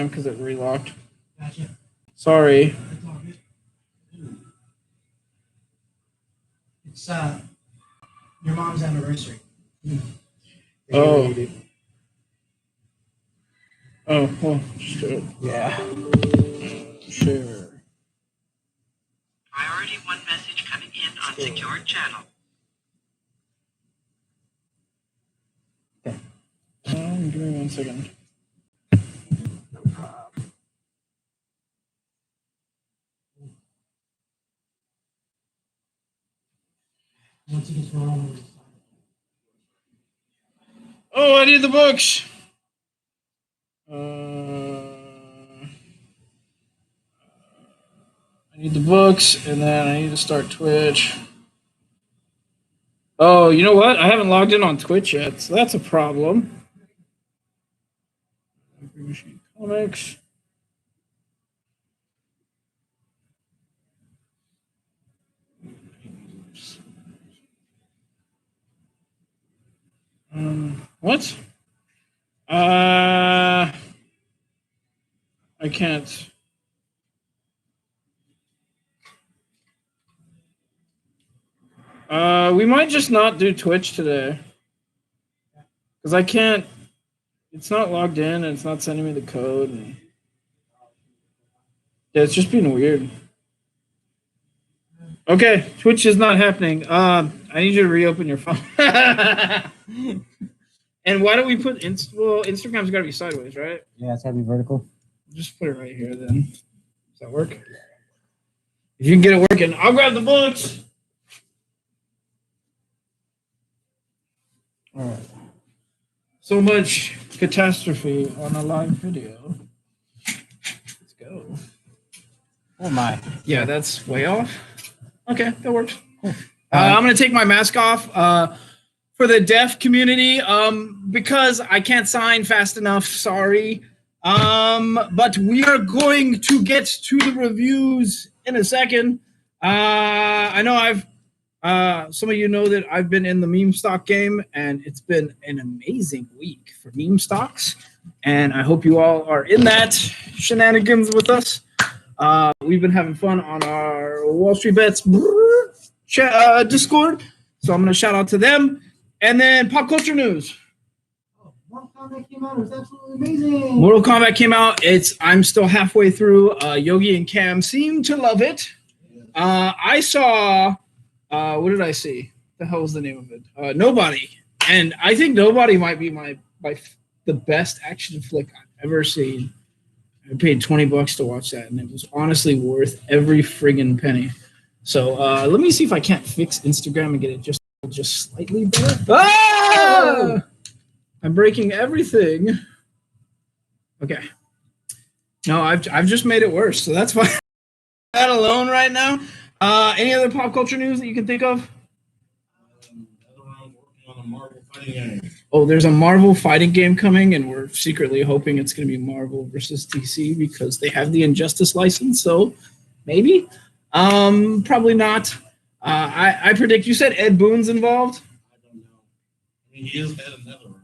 because it relocked. Gotcha. Sorry. That's all good. It's your mom's anniversary. Oh. Oh, well, sure. Yeah. Sure. Priority 1 message coming in on secured channel. Okay. Give me 1 second. Once it gets rolling. Oh, I need the books. I need the books, and then I need to start Twitch. Oh, you know what? I haven't logged in on Twitch yet, so that's a problem. Comics. What? I can't. We might just not do Twitch today. Because I can't. It's not logged in and it's not sending me the code. And yeah, it's just being weird. Okay, Twitch is not happening. I need you to reopen your phone. And why don't we put well, Instagram's got to be sideways, right? Yeah, it's got to be vertical. Just put it right here then. Does that work? If you can get it working, I'll grab the books. All right. So much catastrophe on a live video. Let's go. Oh my. Yeah, that's way off. Okay, that works. Cool. I'm going to take my mask off for the deaf community because I can't sign fast enough. Sorry. But we are going to get to the reviews in a second. I know some of you know that I've been in the meme stock game, and it's been an amazing week for meme stocks. And I hope you all are in that shenanigans with us. We've been having fun on our Wall Street Bets Discord. So I'm going to shout out to them. And then pop culture news. Mortal Kombat came out. It was absolutely amazing. Mortal Kombat came out. I'm still halfway through. Yogi and Cam seem to love it. I saw, what did I see? The hell was the name of it? Nobody. And I think Nobody might be the best action flick I've ever seen. I paid $20 to watch that, and it was honestly worth every friggin' penny. So let me see if I can't fix Instagram and get it just slightly better. Ah! I'm breaking everything. Okay. No, I've just made it worse, so that's fine. That alone right now. Any other pop culture news that you can think of? Oh, there's a Marvel fighting game coming, and we're secretly hoping it's going to be Marvel versus DC because they have the Injustice license, so maybe. Probably not. I predict, you said Ed Boon's involved? I don't know. I mean, he is head of NetherRealm.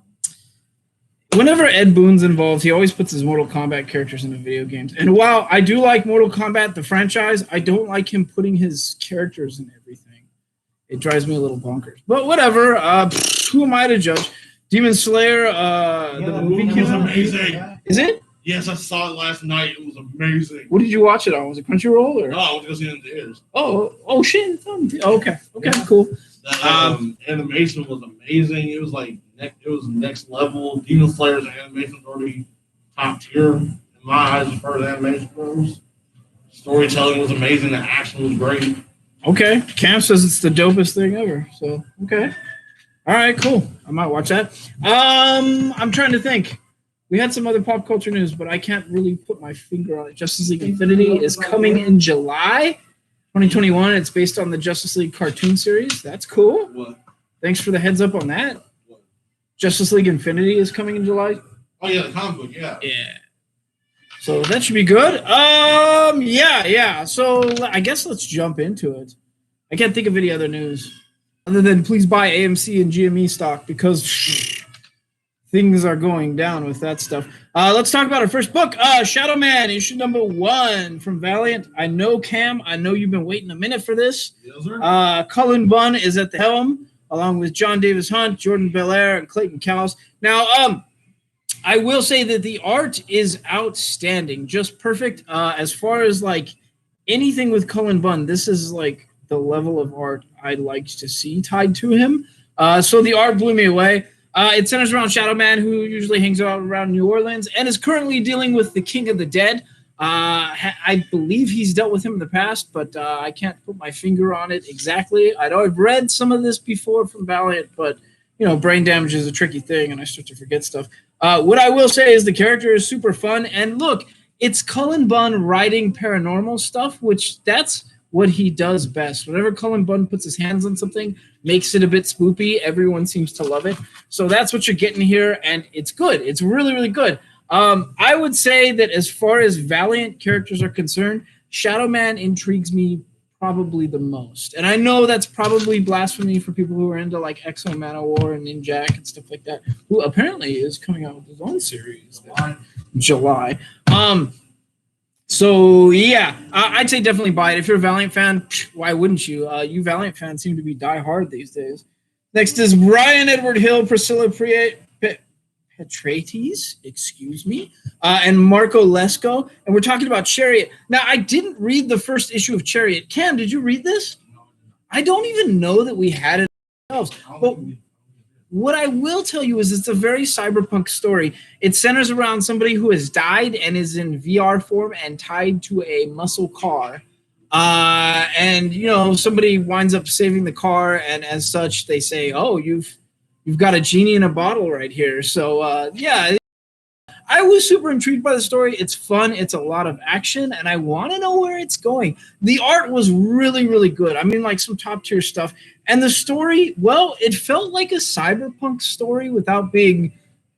Whenever Ed Boon's involved, he always puts his Mortal Kombat characters into video games. And while I do like Mortal Kombat, the franchise, I don't like him putting his characters in everything. It drives me a little bonkers. But whatever. Who am I to judge? Demon Slayer, the movie was amazing. Is it? Yes, I saw it last night. It was amazing. What did you watch it on? Was it Crunchyroll? Or? No, I went to go see it in theaters. Oh shit. Okay, cool. That animation was amazing. It was like next level. Demon Slayer's animation was already top tier in my eyes as far as animation goes. Storytelling was amazing. The action was great. Okay. Cam says it's the dopest thing ever. So okay. All right, cool. I might watch that. I'm trying to think. We had some other pop culture news, but I can't really put my finger on it. Justice League Infinity is coming in July 2021. It's based on the Justice League cartoon series. That's cool. What? Thanks for the heads up on that. What? Justice League Infinity is coming in July. Oh yeah, the comic book, yeah. Yeah. So that should be good. Yeah. So I guess let's jump into it. I can't think of any other news other than please buy AMC and GME stock because things are going down with that stuff. Let's talk about our first book, Shadow Man, issue number 1 from Valiant. I know, Cam, I know you've been waiting a minute for this. Yes, sir. Cullen Bunn is at the helm, along with John Davis Hunt, Jordan Belair, and Clayton Cowles. Now, I will say that the art is outstanding, just perfect. As far as like anything with Cullen Bunn, this is like the level of art I'd like to see tied to him. So the art blew me away. It centers around Shadow Man, who usually hangs out around New Orleans and is currently dealing with the King of the Dead. I believe he's dealt with him in the past, but I can't put my finger on it exactly. I know I've read some of this before from Valiant, but you know, brain damage is a tricky thing, and I start to forget stuff. What I will say is the character is super fun, and look, it's Cullen Bunn writing paranormal stuff, which that's what he does best. Whenever Cullen Bunn puts his hands on something, makes it a bit spoopy. Everyone seems to love it. So that's what you're getting here, and it's good. It's really, really good. I would say that as far as Valiant characters are concerned, Shadow Man intrigues me probably the most. And I know that's probably blasphemy for people who are into like X-Men Manowar and Ninjak and stuff like that, who apparently is coming out with his own series in July. So, yeah, I'd say definitely buy it. If you're a Valiant fan, why wouldn't you? You Valiant fans seem to be die-hard these days. Next is Ryan Edward Hill, Priscilla Petrates, excuse me, and Marco Lesko. And we're talking about Chariot. Now, I didn't read the first issue of Chariot. Cam, did you read this? I don't even know that we had it ourselves. But what I will tell you is it's a very cyberpunk story. It centers around somebody who has died and is in VR form and tied to a muscle car. And, you know, somebody winds up saving the car, and as such, they say, oh, you've got a genie in a bottle right here. So, yeah, I was super intrigued by the story. It's fun. It's a lot of action, and I want to know where it's going. The art was really, really good. I mean, like some top-tier stuff. And the story, well, it felt like a cyberpunk story without being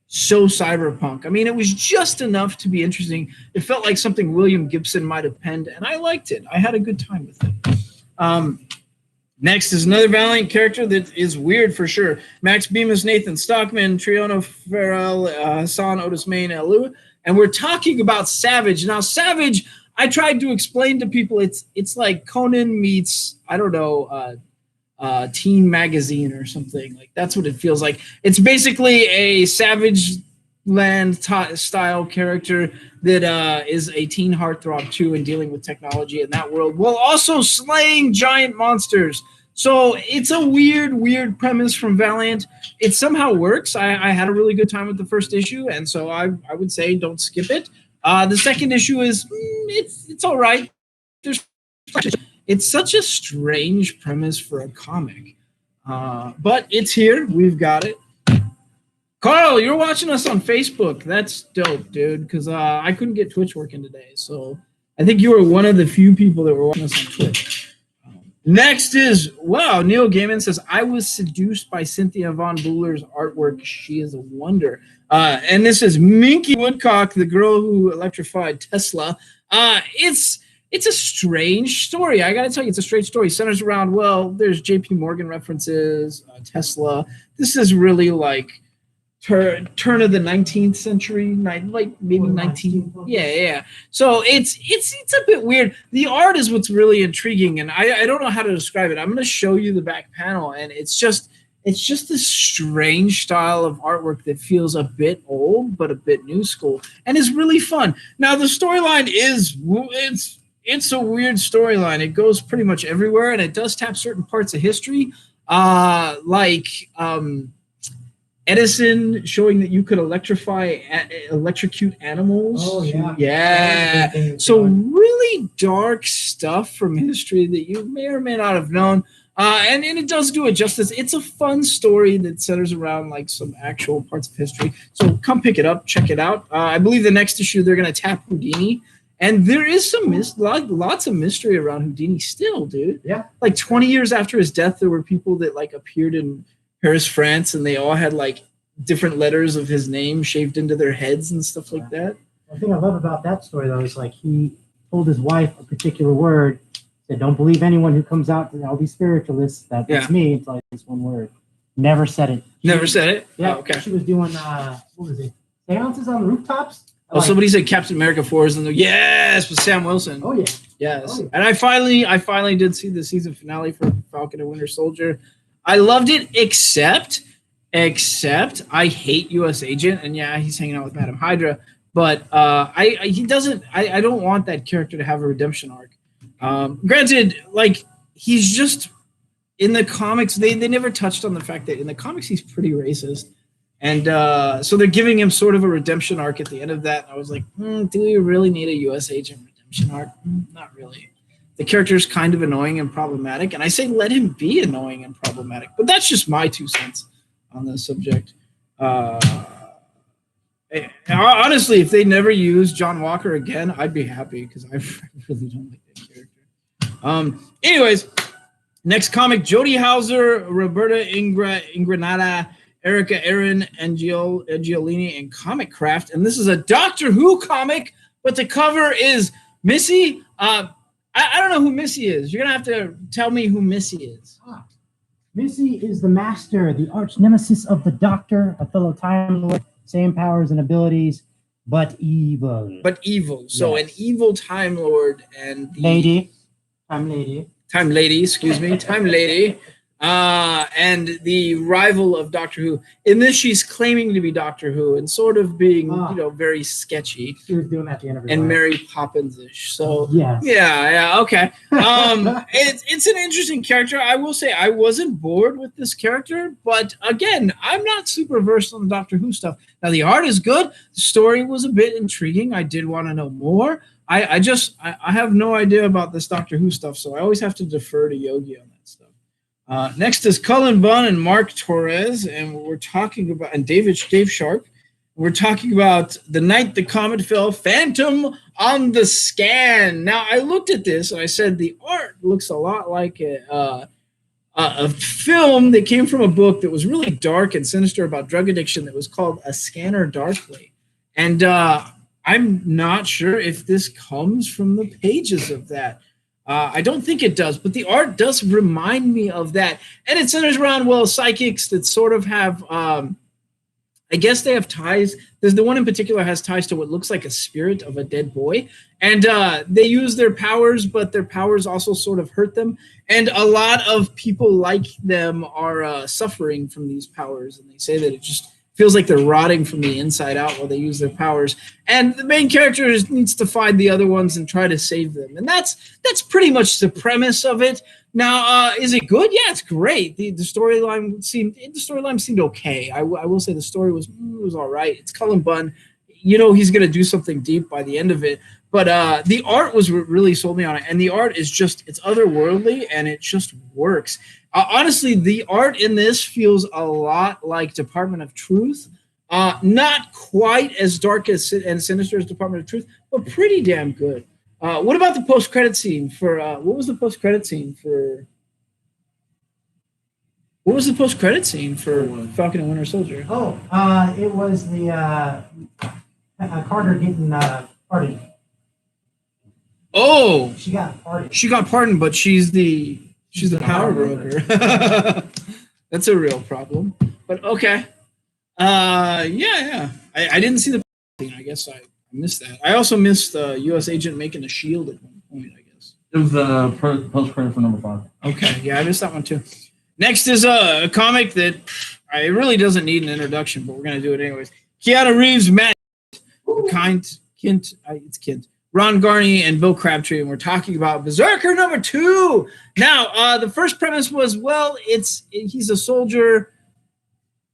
so cyberpunk. I mean, it was just enough to be interesting. It felt like something William Gibson might have penned, and I liked it. I had a good time with it. Next is another Valiant character that is weird for sure. Max Bemis, Nathan Stockman, Triona Farrell, Hassan Otis Main, Elu. And we're talking about Savage. Now, Savage, I tried to explain to people, it's like Conan meets, I don't know, Teen Magazine or something. Like, that's what it feels like. It's basically a Savage Land style character that is a teen heartthrob too, and dealing with technology in that world while also slaying giant monsters. So it's a weird premise from Valiant. It somehow works. I had a really good time with the first issue, and so I would say don't skip it. The second issue is it's all right. It's such a strange premise for a comic, but it's here. We've got it. Carl, you're watching us on Facebook. That's dope, dude, because I couldn't get Twitch working today. So I think you were one of the few people that were watching us on Twitch. Next is, wow, Neil Gaiman says, I was seduced by Cynthia Von Buhler's artwork. She is a wonder. And this is Minky Woodcock, the girl who electrified Tesla. It's a strange story. I got to tell you, it's a strange story. It centers around, well, there's JP Morgan references, Tesla. This is really like turn of the 19th century, like maybe 19th. Yeah. So it's a bit weird. The art is what's really intriguing, and I don't know how to describe it. I'm going to show you the back panel, and it's just this strange style of artwork that feels a bit old but a bit new school, and is really fun. Now the storyline it's a weird storyline. It goes pretty much everywhere, and it does tap certain parts of history, like Edison showing that you could electrocute animals. Oh, yeah. Yeah. So really dark stuff from history that you may or may not have known. And it does do it justice. It's a fun story that centers around like some actual parts of history. So come pick it up, check it out. I believe the next issue they're going to tap Houdini. And there is lots of mystery around Houdini still, dude. Yeah. Like 20 years after his death, there were people that like appeared in Paris, France, and they all had like different letters of his name shaved into their heads and stuff like that. The thing I love about that story, though, is like he told his wife a particular word, said, don't believe anyone who comes out to all these spiritualists, that's me, until I this one word. Never said it. Never said it? Yeah. Oh, okay. She was doing what was it? Seances on the rooftops. Oh, somebody said Captain America 4 is in there. Yes, with Sam Wilson. Oh yeah. Yes. Oh, yeah. And I finally did see the season finale for Falcon and Winter Soldier. I loved it, except I hate US Agent, and yeah, he's hanging out with Madam Hydra, but I don't want that character to have a redemption arc. Granted, like, he's just in the comics, they never touched on the fact that in the comics he's pretty racist. And so they're giving him sort of a redemption arc at the end of that. And I was like, do we really need a US Agent redemption arc? Not really. The character's kind of annoying and problematic. And I say let him be annoying and problematic. But that's just my 2 cents on the subject. Honestly, if they never use John Walker again, I'd be happy because I really don't like that character. Anyways, next comic, Jodie Hauser, Roberta Ingranata, Erica Aaron, Angiolini, and Comic Craft. And this is a Doctor Who comic, but the cover is Missy. I don't know who Missy is. You're going to have to tell me who Missy is. Missy is the master, the arch nemesis of the Doctor, a fellow Time Lord, same powers and abilities, but evil. But evil. So Yes. an evil Time Lord and the Time Lady. Time Lady, excuse me, Time Lady, and the rival of Doctor Who. In this, she's claiming to be Doctor Who and sort of being, very sketchy She was doing that at the end of her and life. Mary Poppins-ish. So Yes. yeah, okay. It's an interesting character. I will say I wasn't bored with this character, but again, I'm not super versed on the Doctor Who stuff. Now the art is good. The story was a bit intriguing. I did want to know more. I have no idea about this Doctor Who stuff, so I always have to defer to Yogi on that stuff. Next is Cullen Bunn and Mark Torres, and we're talking about, and Dave Sharp. We're talking about The Night the Comet Fell, Phantom on the Scan. Now, I looked at this and I said the art looks a lot like a film that came from a book that was really dark and sinister about drug addiction that was called A Scanner Darkly. And I'm not sure if this comes from the pages of that. I don't think it does, but the art does remind me of that. And it centers around, psychics that sort of have, I guess they have ties. There's the one in particular has ties to what looks like a spirit of a dead boy. And they use their powers, but their powers also sort of hurt them. And a lot of people like them are suffering from these powers. And they say that it just feels like they're rotting from the inside out while they use their powers. And the main character needs to find the other ones and try to save them. And that's pretty much the premise of it. Now, is it good? Yeah, it's great. The storyline seemed okay. I will say the story was all right. It's Cullen Bunn. You know he's going to do something deep by the end of it. But the art was what really sold me on it. And the art is it's otherworldly, and it just works. Honestly, the art in this feels a lot like Department of Truth. Not quite as dark and sinister as Department of Truth, but pretty damn good. What about the post-credit scene for what was the post-credit scene for Falcon and Winter Soldier? Oh, it was the Carter getting pardoned. Oh, She got pardoned. she got pardoned, but she's the power broker. That's a real problem. But okay. Yeah. I didn't see the scene. I guess I missed that. I also missed US Agent making a shield at one point, I guess. It was post credit for number 5. Okay, yeah, I missed that one too. Next is a comic that it really doesn't need an introduction, but we're gonna do it anyways. Keanu Reeves, Matt Kint, Ron Garney, and Bill Crabtree, and we're talking about Berserker number 2. Now, the first premise was, he's a soldier,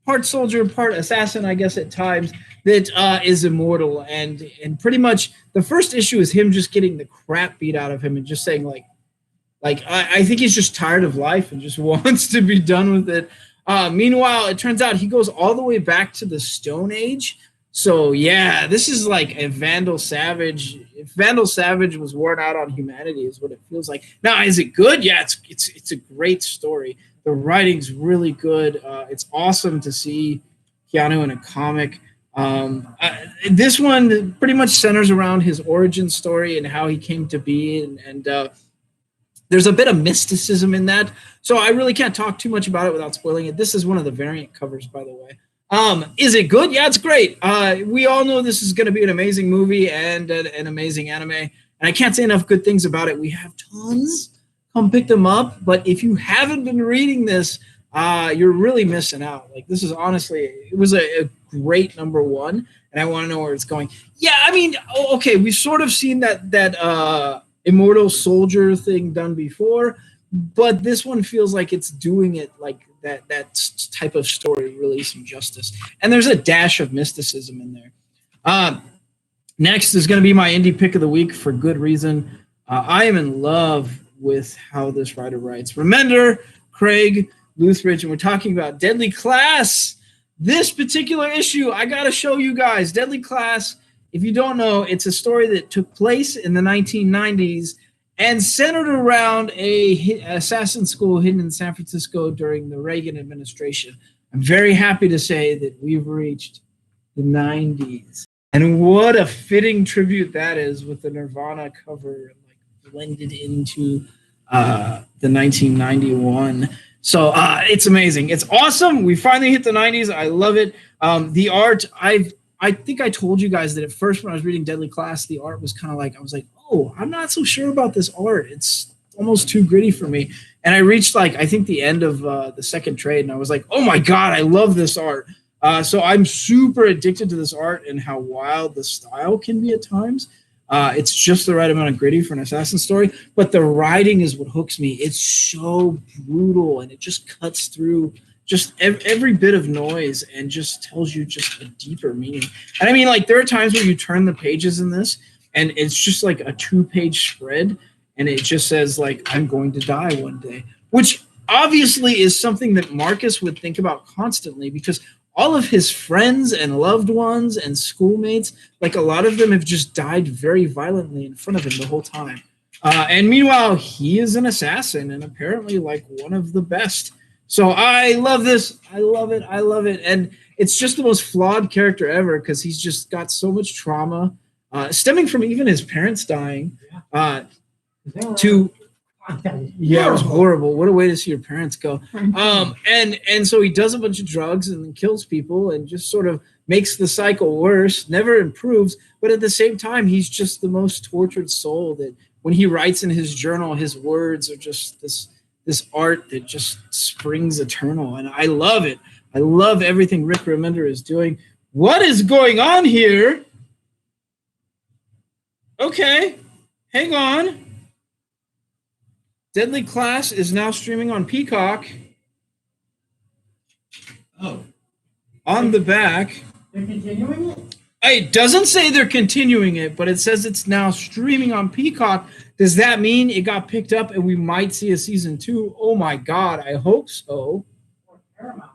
part assassin, I guess at times, that is immortal, and pretty much the first issue is him just getting the crap beat out of him and just saying I think he's just tired of life and just wants to be done with it. Meanwhile, it turns out he goes all the way back to the Stone Age. So yeah, this is like a Vandal Savage. If Vandal Savage was worn out on humanity, is what it feels like. Now, is it good? Yeah, it's a great story. The writing's really good. It's awesome to see Keanu in a comic. This one pretty much centers around his origin story and how he came to be, and There's a bit of mysticism in that, so I really can't talk too much about it without spoiling it. This is one of the variant covers, by the way. Is it good? Yeah, it's great. We all know this is going to be an amazing movie and an amazing anime, and I can't say enough good things about it. We have tons. Come pick them up, but if you haven't been reading this, you're really missing out. Like, this is honestly, it was a great number one, and I want to know where it's going. Yeah, I mean, okay, we've sort of seen that Immortal Soldier thing done before, but this one feels like it's doing it like that type of story, really some justice. And there's a dash of mysticism in there. Next is going to be my indie pick of the week for good reason. I am in love with how this writer writes. Remender, Craig Luthridge, and we're talking about Deadly Class. This particular issue, I got to show you guys. Deadly Class, if you don't know, it's a story that took place in the 1990s and centered around a assassin school hidden in San Francisco during the Reagan administration. I'm very happy to say that we've reached the 90s. And what a fitting tribute that is with the Nirvana cover like blended into the 1991. So it's amazing. It's awesome. We finally hit the 90s. I love it. The art, I think I told you guys that at first when I was reading Deadly Class, the art was kind of like, I was like, oh, I'm not so sure about this art. It's almost too gritty for me. And I reached like, I think the end of the second trade, and I was like, oh my God, I love this art. So I'm super addicted to this art and how wild the style can be at times. It's just the right amount of gritty for an assassin story, but the writing is what hooks me. It's so brutal, and it just cuts through just every bit of noise and just tells you just a deeper meaning. And I mean, like, there are times where you turn the pages in this, and it's just like a 2-page spread, and it just says, like, I'm going to die one day, which obviously is something that Marcus would think about constantly, because all of his friends and loved ones and schoolmates, like, a lot of them have just died very violently in front of him the whole time. And meanwhile, he is an assassin and apparently like one of the best. So I love this. I love it. I love it. And it's just the most flawed character ever because he's just got so much trauma, stemming from even his parents dying. Yeah, it was horrible. What a way to see your parents go. And so he does a bunch of drugs and kills people and just sort of makes the cycle worse, never improves. But at the same time, he's just the most tortured soul that when he writes in his journal, his words are just this art that just springs eternal. And I love it. I love everything Rick Remender is doing. What is going on here? Okay, hang on. Deadly Class is now streaming on Peacock. Oh. On the back. They're continuing it? It doesn't say they're continuing it, but it says it's now streaming on Peacock. Does that mean it got picked up and we might see a season 2? Oh my God, I hope so. Or Paramount.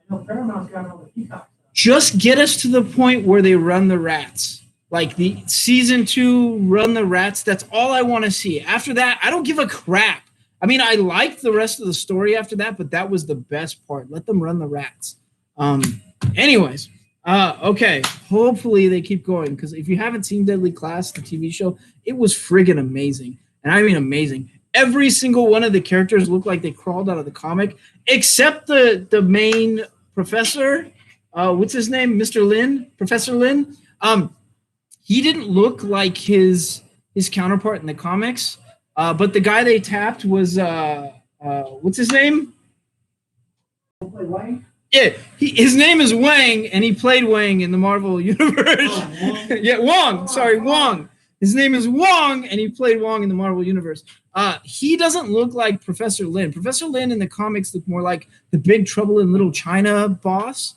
I know Paramount's got all the Peacock stuff. Just get us to the point where they run the rats. Like the season 2, run the rats. That's all I want to see. After that, I don't give a crap. I mean, I liked the rest of the story after that, but that was the best part. Let them run the rats. Anyways, okay. Hopefully they keep going, because if you haven't seen Deadly Class, the TV show, it was friggin' amazing. And I mean amazing. Every single one of the characters looked like they crawled out of the comic, except the main professor. What's his name? Mr. Lin? Professor Lin? He didn't look like his counterpart in the comics, but the guy they tapped was what's his name? Yeah, his name is Wang, and he played Wang in the Marvel Universe. Yeah, Wong. Sorry, Wong. His name is Wong, and he played Wong in the Marvel Universe. He doesn't look like Professor Lin. Professor Lin in the comics looked more like the Big Trouble in Little China boss.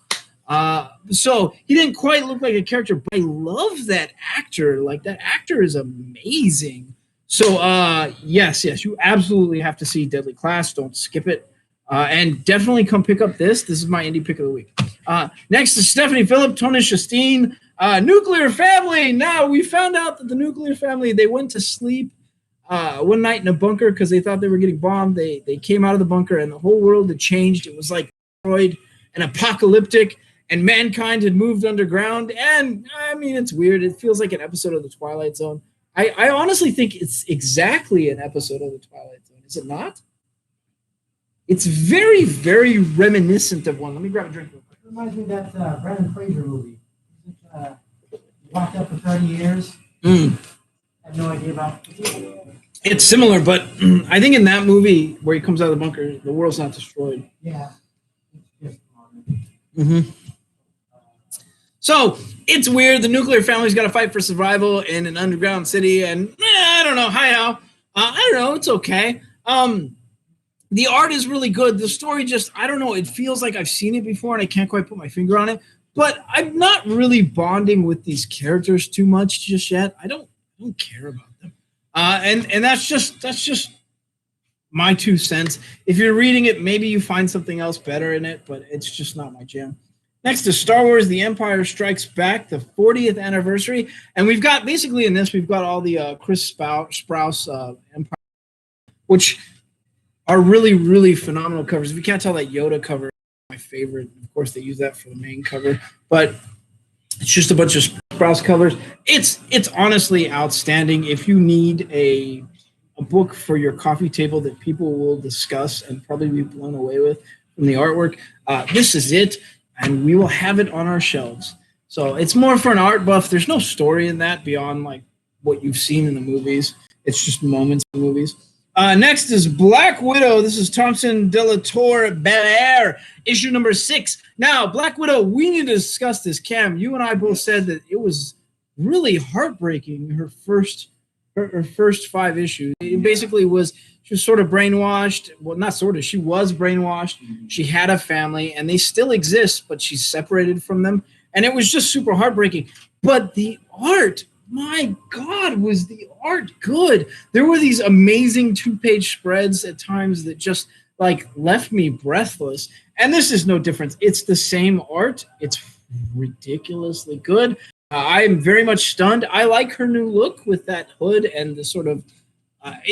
So he didn't quite look like a character, but I love that actor. Like, that actor is amazing. So yes, you absolutely have to see Deadly Class. Don't skip it. And definitely come pick up this. This is my indie pick of the week. Next is Stephanie Phillip, Tony Shasteen, Nuclear Family. Now, we found out that the Nuclear Family, they went to sleep one night in a bunker because they thought they were getting bombed. They came out of the bunker, and the whole world had changed. It was like destroyed and apocalyptic, and mankind had moved underground. And I mean, it's weird. It feels like an episode of The Twilight Zone. I honestly think it's exactly an episode of The Twilight Zone. Is it not? It's very, very reminiscent of one. Let me grab a drink real quick. It reminds me of that Brendan Fraser movie. Locked up for 30 years. Mm. I have no idea about it. It's similar, but I think in that movie where he comes out of the bunker, the world's not destroyed. Yeah. It's just Mm-hmm. So it's weird. The nuclear family's got to fight for survival in an underground city, and I don't know. Hi, Al. I don't know. It's okay. The art is really good. The story just, I don't know. It feels like I've seen it before, and I can't quite put my finger on it. But I'm not really bonding with these characters too much just yet. I don't care about them. And that's just my 2 cents. If you're reading it, maybe you find something else better in it, but it's just not my jam. Next is Star Wars: The Empire Strikes Back, the 40th anniversary, and we've got basically in this we've got all the Chris Sprouse Empire, which are really, really phenomenal covers. If you can't tell, that Yoda cover is my favorite. Of course, they use that for the main cover, but it's just a bunch of Sprouse covers. It's honestly outstanding. If you need a book for your coffee table that people will discuss and probably be blown away with from the artwork, this is it, and we will have it on our shelves. So it's more for an art buff. There's no story in that beyond like what you've seen in the movies. It's just moments in the movies. Next is Black Widow. This is Thompson de la Tour Belair, issue number 6. Now, Black Widow, we need to discuss this. Cam, you and I both said that it was really heartbreaking, her first 5 issues. It basically was, she was sort of brainwashed. Well, not sort of, she was brainwashed. She had a family, and they still exist, but she's separated from them. And it was just super heartbreaking. But the art, my God, was the art good. There were these amazing 2-page spreads at times that just like left me breathless. And this is no difference. It's the same art. It's ridiculously good. I am very much stunned. I like her new look with that hood and the sort of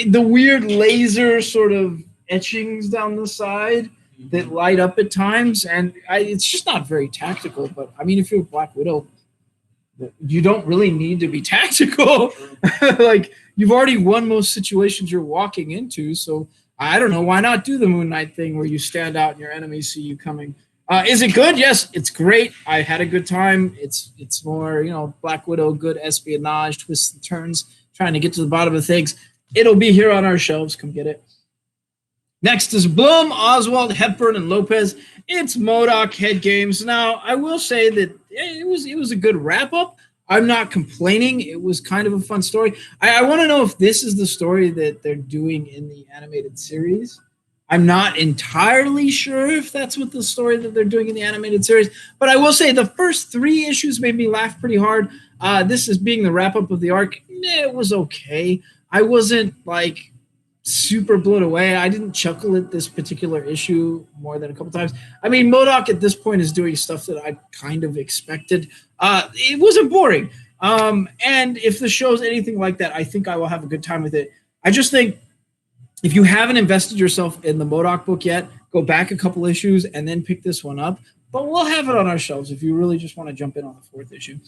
the weird laser sort of etchings down the side that light up at times. And it's just not very tactical. But I mean, if you're Black Widow, you don't really need to be tactical. Like, you've already won most situations you're walking into. So I don't know, why not do the Moon Knight thing where you stand out and your enemies see you coming? Is it good? Yes, it's great. I had a good time. It's more, Black Widow, good espionage, twists and turns, trying to get to the bottom of things. It'll be here on our shelves. Come get it. Next is Bloom, Oswald, Hepburn, and Lopez. It's MODOK Head Games. Now, I will say that it was a good wrap-up. I'm not complaining. It was kind of a fun story. I want to know if this is the story that they're doing in the animated series. I'm not entirely sure if that's what the story that they're doing in the animated series. But I will say the first 3 issues made me laugh pretty hard. This is being the wrap-up of the arc. It was okay. I wasn't, like, super blown away. I didn't chuckle at this particular issue more than a couple times. I mean, MODOK at this point is doing stuff that I kind of expected. It wasn't boring. And if the show's anything like that, I think I will have a good time with it. I just think if you haven't invested yourself in the MODOK book yet, go back a couple issues and then pick this one up. But we'll have it on our shelves if you really just want to jump in on the 4th issue.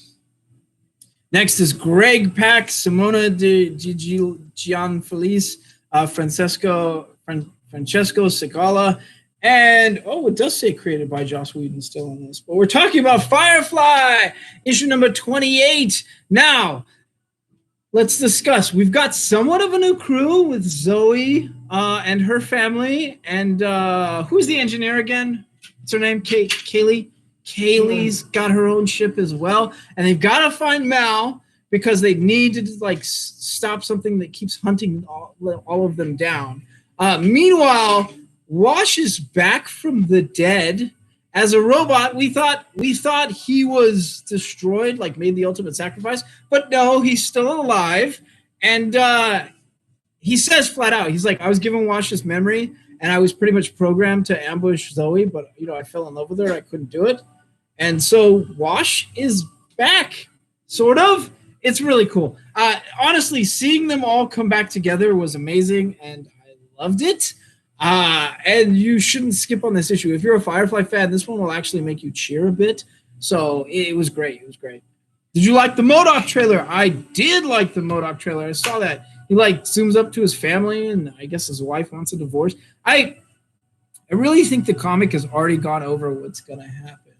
Next is Greg Pak, Simona de Gianfelice, Francesco Segala, and it does say created by Joss Whedon still on this, but we're talking about Firefly, issue number 28. Now, let's discuss. We've got somewhat of a new crew with Zoe and her family, and who's the engineer again? What's her name? Kaylee? Kaylee's got her own ship as well, and they've got to find Mal because they need to stop something that keeps hunting all of them down. Meanwhile, Wash is back from the dead as a robot. We thought he was destroyed, like made the ultimate sacrifice, but no, he's still alive. And he says flat out, he's like, I was given Wash this memory, and I was pretty much programmed to ambush Zoe, but I fell in love with her. I couldn't do it. And so Wash is back, sort of. It's really cool. Honestly, seeing them all come back together was amazing, and I loved it. And you shouldn't skip on this issue. If you're a Firefly fan, this one will actually make you cheer a bit. So it was great. It was great. Did you like the MODOK trailer? I did like the MODOK trailer. I saw that. He like zooms up to his family, and I guess his wife wants a divorce. I really think the comic has already gone over what's gonna happen.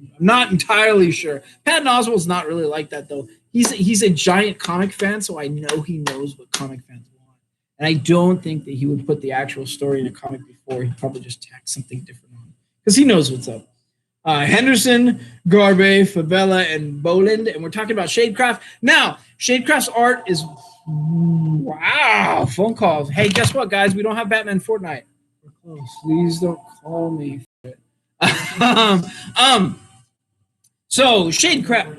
I'm not entirely sure. Patton Oswalt's not really like that though. He's a giant comic fan, so I know he knows what comic fans want. And I don't think that he would put the actual story in a comic before. He'd probably just tack something different on because he knows what's up. Henderson, Garbe, Favela, and Boland, and we're talking about Shadecraft. Now, Shadecraft's art is wow. Phone calls. Hey, guess what, guys? We don't have Batman Fortnite. We're close. Please don't call me for it. So Shadecraft.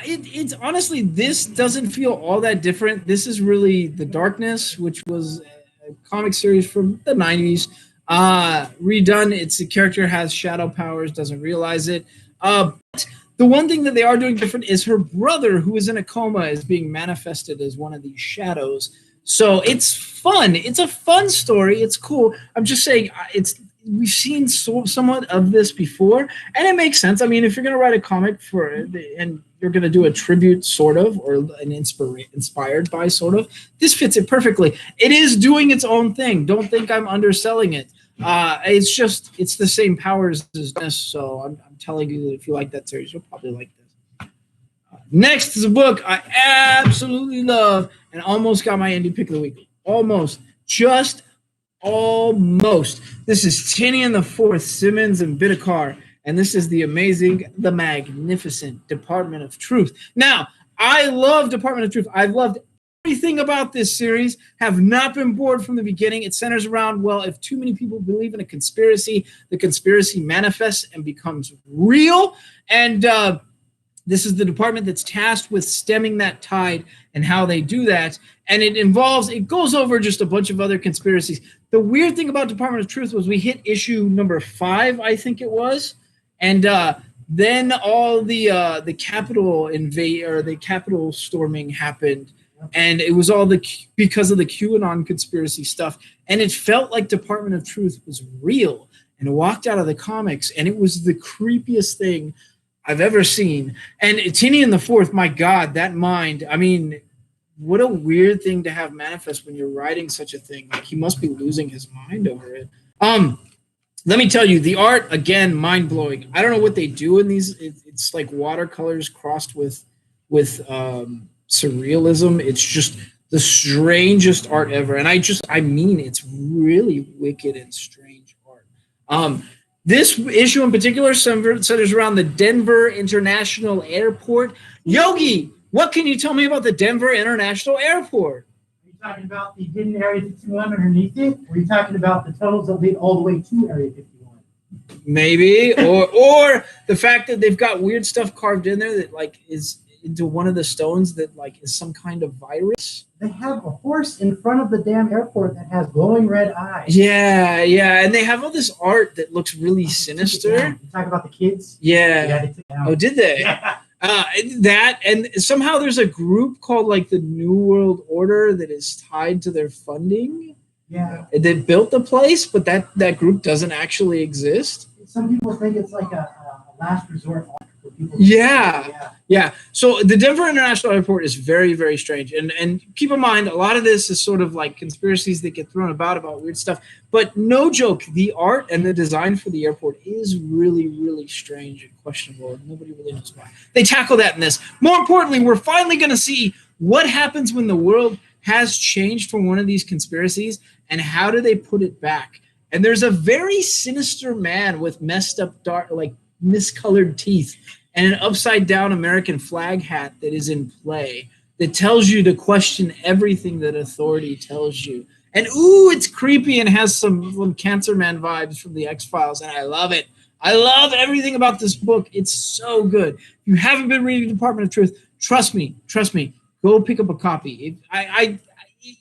It's honestly, this doesn't feel all that different. This is really The Darkness, which was a comic series from the 90s. Redone. It's the character has shadow powers, doesn't realize it. But the one thing that they are doing different is her brother, who is in a coma, is being manifested as one of these shadows. So it's fun. It's a fun story. It's cool. I'm just saying, we've seen somewhat of this before, and it makes sense. I mean, if you're going to write a comic and you're going to do a tribute, sort of, or an inspired by, sort of, this fits it perfectly. It is doing its own thing. Don't think I'm underselling it. It's the same powers as this. So I'm telling you that if you like that series, you'll probably like this. Next is a book I absolutely love and almost got my indie pick of the week. Almost. Just almost. This is Tinian the Fourth, Simmons and Bidikar, and this is the amazing, the magnificent Department of Truth. Now, I love Department of Truth. I've loved everything about this series, have not been bored from the beginning. It centers around, well, if too many people believe in a conspiracy, the conspiracy manifests and becomes real. And this is the department that's tasked with stemming that tide and how they do that. And it goes over just a bunch of other conspiracies. The weird thing about Department of Truth was we hit issue number 5, I think it was. And then all the Capitol the Capitol storming happened. And it was all because of the QAnon conspiracy stuff. And it felt like Department of Truth was real. And it walked out of the comics. And it was the creepiest thing I've ever seen. And Tinian the Fourth, my God, that mind. I mean, what a weird thing to have manifest when you're writing such a thing. Like, he must be losing his mind over it. Let me tell you, the art, again, mind-blowing. I don't know what they do in these. It's like watercolors crossed with surrealism. It's just the strangest art ever. And I mean, it's really wicked and strange art. This issue in particular centers around the Denver International Airport. Yogi, what can you tell me about the Denver International Airport? Are you talking about the hidden Area 51 underneath it? Or are you talking about the tunnels that lead all the way to Area 51? Maybe. or the fact that they've got weird stuff carved in there that like is into one of the stones that like is some kind of virus. They have a horse in front of the damn airport that has glowing red eyes. Yeah, and they have all this art that looks really sinister. You talk about the kids? Yeah. They took it down. Oh, did they? Yeah. That, and somehow there's a group called like the New World Order that is tied to their funding. Yeah. They built the place, but that group doesn't actually exist. Some people think it's like a last resort. Yeah. So the Denver International Airport is very, very strange. And keep in mind, a lot of this is sort of like conspiracies that get thrown about weird stuff. But no joke, the art and the design for the airport is really, really strange and questionable. And nobody really knows why. They tackle that in this. More importantly, we're finally going to see what happens when the world has changed from one of these conspiracies and how do they put it back. And there's a very sinister man with messed up, dark, like miscolored teeth and an upside down American flag hat that is in play that tells you to question everything that authority tells you. And ooh, it's creepy and has some Cancer Man vibes from the X-Files, and I love it. I love everything about this book. It's so good. If you haven't been reading Department of Truth, trust me, go pick up a copy.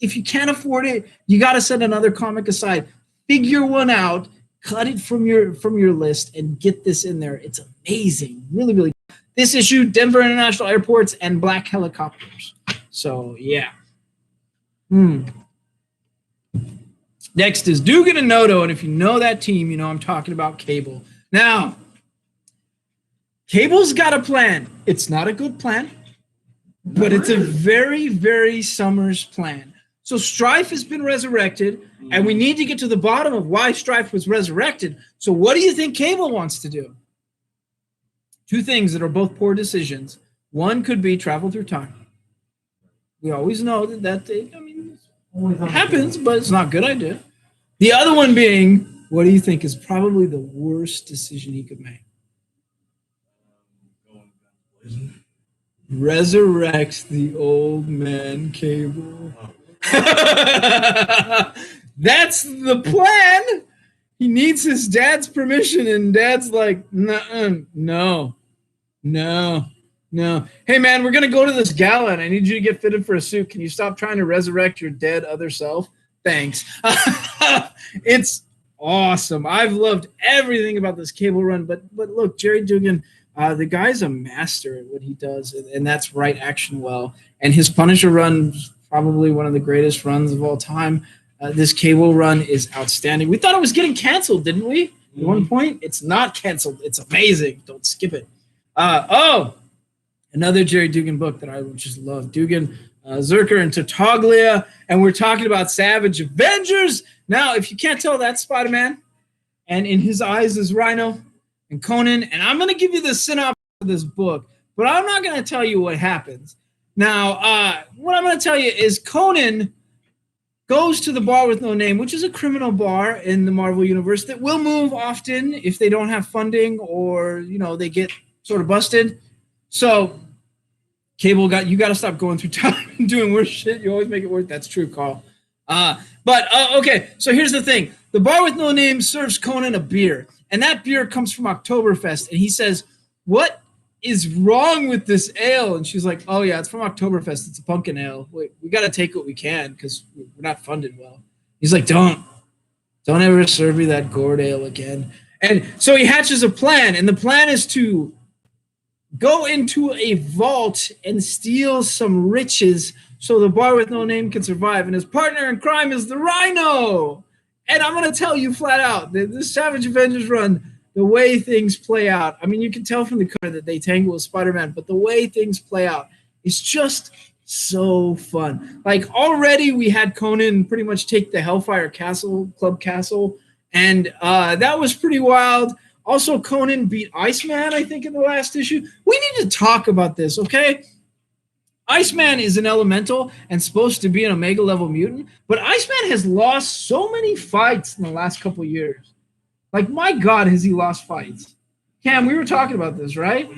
If you can't afford it, you got to set another comic aside. Figure one out. Cut it from your list and get this in there. It's amazing. Really, really. This issue, Denver International Airports and Black Helicopters. So, yeah. Next is Dugan and Noto. And if you know that team, you know I'm talking about Cable. Now, Cable's got a plan. It's not a good plan, but it's a very, very Summers plan. So Strife has been resurrected, and we need to get to the bottom of why Strife was resurrected. So what do you think Cable wants to do? Two things that are both poor decisions. One could be travel through time. We always know that it happens, but it's not a good idea. The other one being, what do you think is probably the worst decision he could make? Resurrect the old man Cable. That's the plan. He needs his dad's permission, and dad's like, no. Hey, man, we're going to go to this gala, and I need you to get fitted for a suit. Can you stop trying to resurrect your dead other self? Thanks. It's awesome. I've loved everything about this Cable run, but look, Jerry Dugan, the guy's a master at what he does, and that's write action well. And his Punisher run is probably one of the greatest runs of all time. This Cable run is outstanding. We thought it was getting canceled, didn't we? At one point, it's not canceled. It's amazing. Don't skip it. Another Jerry Dugan book that I just love. Dugan, Berserker, and Tartaglia, and we're talking about Savage Avengers. Now, if you can't tell, that's SpiderMan, and in his eyes is Rhino and Conan, and I'm going to give you the synopsis of this book, but I'm not going to tell you what happens. Now, what I'm going to tell you is Conan goes to the bar with no name, which is a criminal bar in the Marvel Universe that will move often if they don't have funding or, they get sort of busted. So Cable you got to stop going through time and doing worse shit. You always make it worse. That's true, Carl. Okay, so here's the thing. The bar with no name serves Conan a beer, and that beer comes from Oktoberfest, and he says, what is wrong with this ale? And she's like, oh, yeah, it's from Oktoberfest. It's a pumpkin ale. Wait, we got to take what we can because we're not funded well. He's like, don't ever serve me that gourd ale again. And so he hatches a plan, and the plan is to go into a vault and steal some riches so the bar with no name can survive. And his partner in crime is the Rhino. And I'm going to tell you flat out, this Savage Avengers run, the way things play out, I mean, you can tell from the cover that they tangle with Spider-Man, but the way things play out is just so fun. Like, already we had Conan pretty much take the Hellfire Club Castle, and that was pretty wild. Also, Conan beat Iceman, I think, in the last issue. We need to talk about this, okay? Iceman is an elemental and supposed to be an Omega level mutant, but Iceman has lost so many fights in the last couple years. Like, my God, has he lost fights? Cam, we were talking about this, right?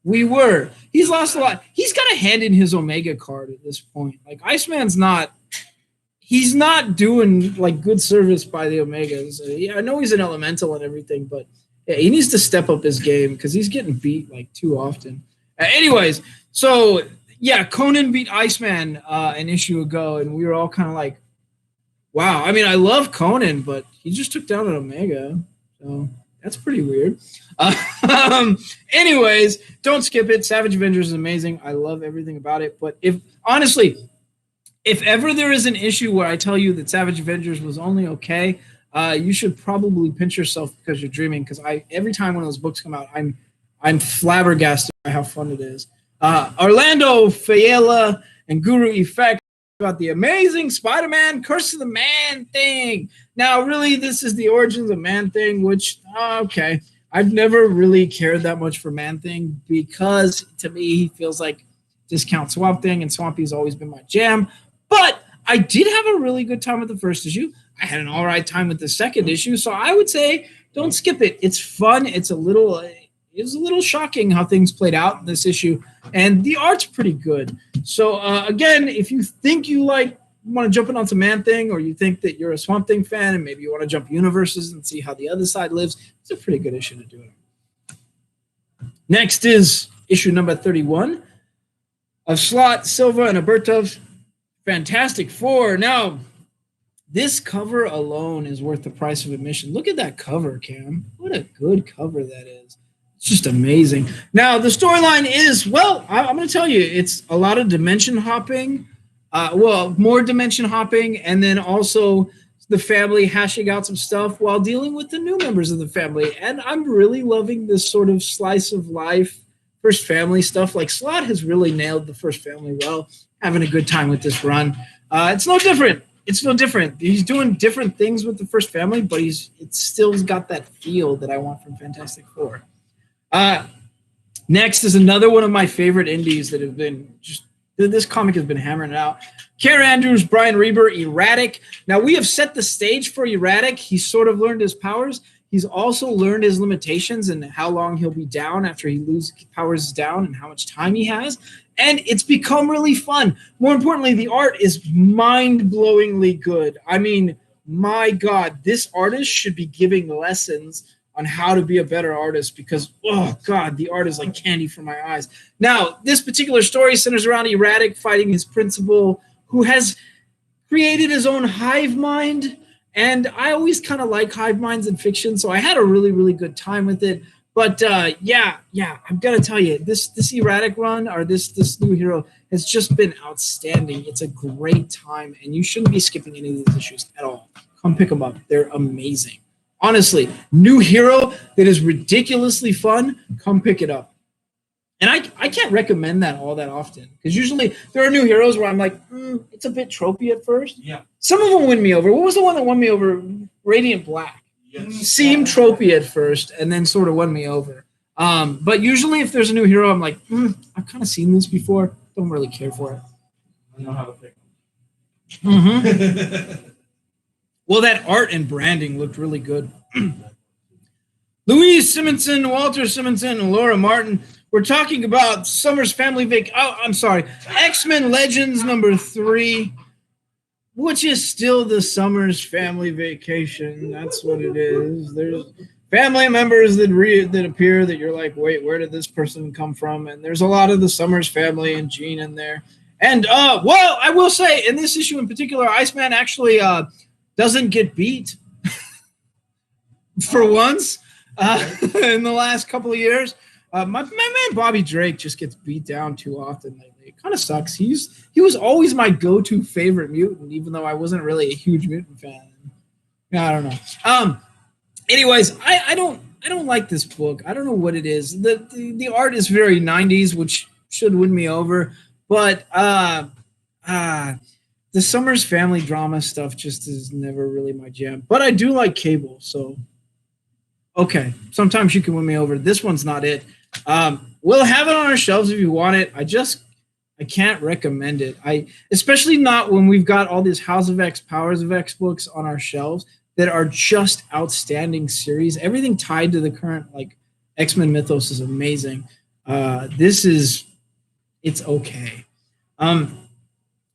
We were. He's lost a lot. He's got to hand in his Omega card at this point. Like, Iceman's not – he's not doing, like, good service by the Omegas. Yeah, I know he's an elemental and everything, but yeah, he needs to step up his game because he's getting beat, like, too often. Anyways, so – yeah, Conan beat Iceman an issue ago, and we were all kind of like, wow. I mean, I love Conan, but he just took down an Omega, so that's pretty weird. Anyways, don't skip it. Savage Avengers is amazing. I love everything about it. But if ever there is an issue where I tell you that Savage Avengers was only okay, you should probably pinch yourself because you're dreaming, because every time one of those books come out, I'm flabbergasted by how fun it is. Orlando Fayela and Guru Effect about the amazing Spider-Man Curse of the Man-Thing. Now, really, this is the origins of Man-Thing, which, okay. I've never really cared that much for Man-Thing because, to me, he feels like Discount Swamp Thing, and Swampy's always been my jam. But I did have a really good time with the first issue. I had an all right time with the second issue, so I would say don't skip it. It's fun. It's a little shocking how things played out in this issue, and the art's pretty good. So again, if you think you want to jump in on some Man-Thing, or you think that you're a Swamp Thing fan and maybe you want to jump universes and see how the other side lives, it's a pretty good issue to do it. Next is issue number 31 of Slott, Silva, and Alberto's Fantastic Four. Now, this cover alone is worth the price of admission. Look at that cover, Cam. What a good cover that is. It's just amazing. Now, the storyline is, well, I'm going to tell you, it's a lot of dimension hopping. More dimension hopping, and then also the family hashing out some stuff while dealing with the new members of the family. And I'm really loving this sort of slice of life, first family stuff. Like Slot has really nailed the first family well, having a good time with this run. It's no different. It's no different. He's doing different things with the first family, but it's still got that feel that I want from Fantastic Four. Next is another one of my favorite indies that have been just, this comic has been hammering it out. Kara Andrews, Brian Reber, Erratic. Now, we have set the stage for Erratic. He's sort of learned his powers. He's also learned his limitations and how long he'll be down after he loses powers down and how much time he has. And it's become really fun. More importantly, the art is mind-blowingly good. I mean, my God, this artist should be giving lessons on how to be a better artist because, oh, God, the art is like candy for my eyes. Now, this particular story centers around Erratic fighting his principal, who has created his own hive mind. And I always kind of like hive minds in fiction, so I had a really, really good time with it. But yeah, I'm gonna tell you, this Erratic run or this new hero has just been outstanding. It's a great time, and you shouldn't be skipping any of these issues at all. Come pick them up; they're amazing. Honestly, new hero that is ridiculously fun. Come pick it up. And I can't recommend that all that often because usually there are new heroes where I'm like, it's a bit tropey at first. Yeah. Some of them win me over. What was the one that won me over? Radiant Black. Yes. Seemed tropey at first and then sort of won me over. But usually if there's a new hero, I'm like, I've kind of seen this before. Don't really care for it. I know how to pick Mm-hmm. Well, that art and branding looked really good. Louise Simonson, Walter Simonson, and Laura Martin. We're talking about Summer's Family X-Men Legends #3, which is still the Summer's Family Vacation. That's what it is. There's family members that appear that you're like, wait, where did this person come from? And there's a lot of the Summers family and Jean in there. And, well, I will say, in this issue in particular, Iceman actually doesn't get beat for once in the last couple of years. My man Bobby Drake just gets beat down too often lately. It kind of sucks. He was always my go-to favorite mutant, even though I wasn't really a huge mutant fan. I don't know. Anyways, I don't like this book. I don't know what it is. The art is very 90s, which should win me over. But the Summers family drama stuff just is never really my jam. But I do like Cable, so okay. Sometimes you can win me over. This one's not it. We'll have it on our shelves if you want it. I can't recommend it. Especially not when we've got all these House of X, Powers of X books on our shelves that are just outstanding series. Everything tied to the current like X-Men mythos is amazing. It's okay.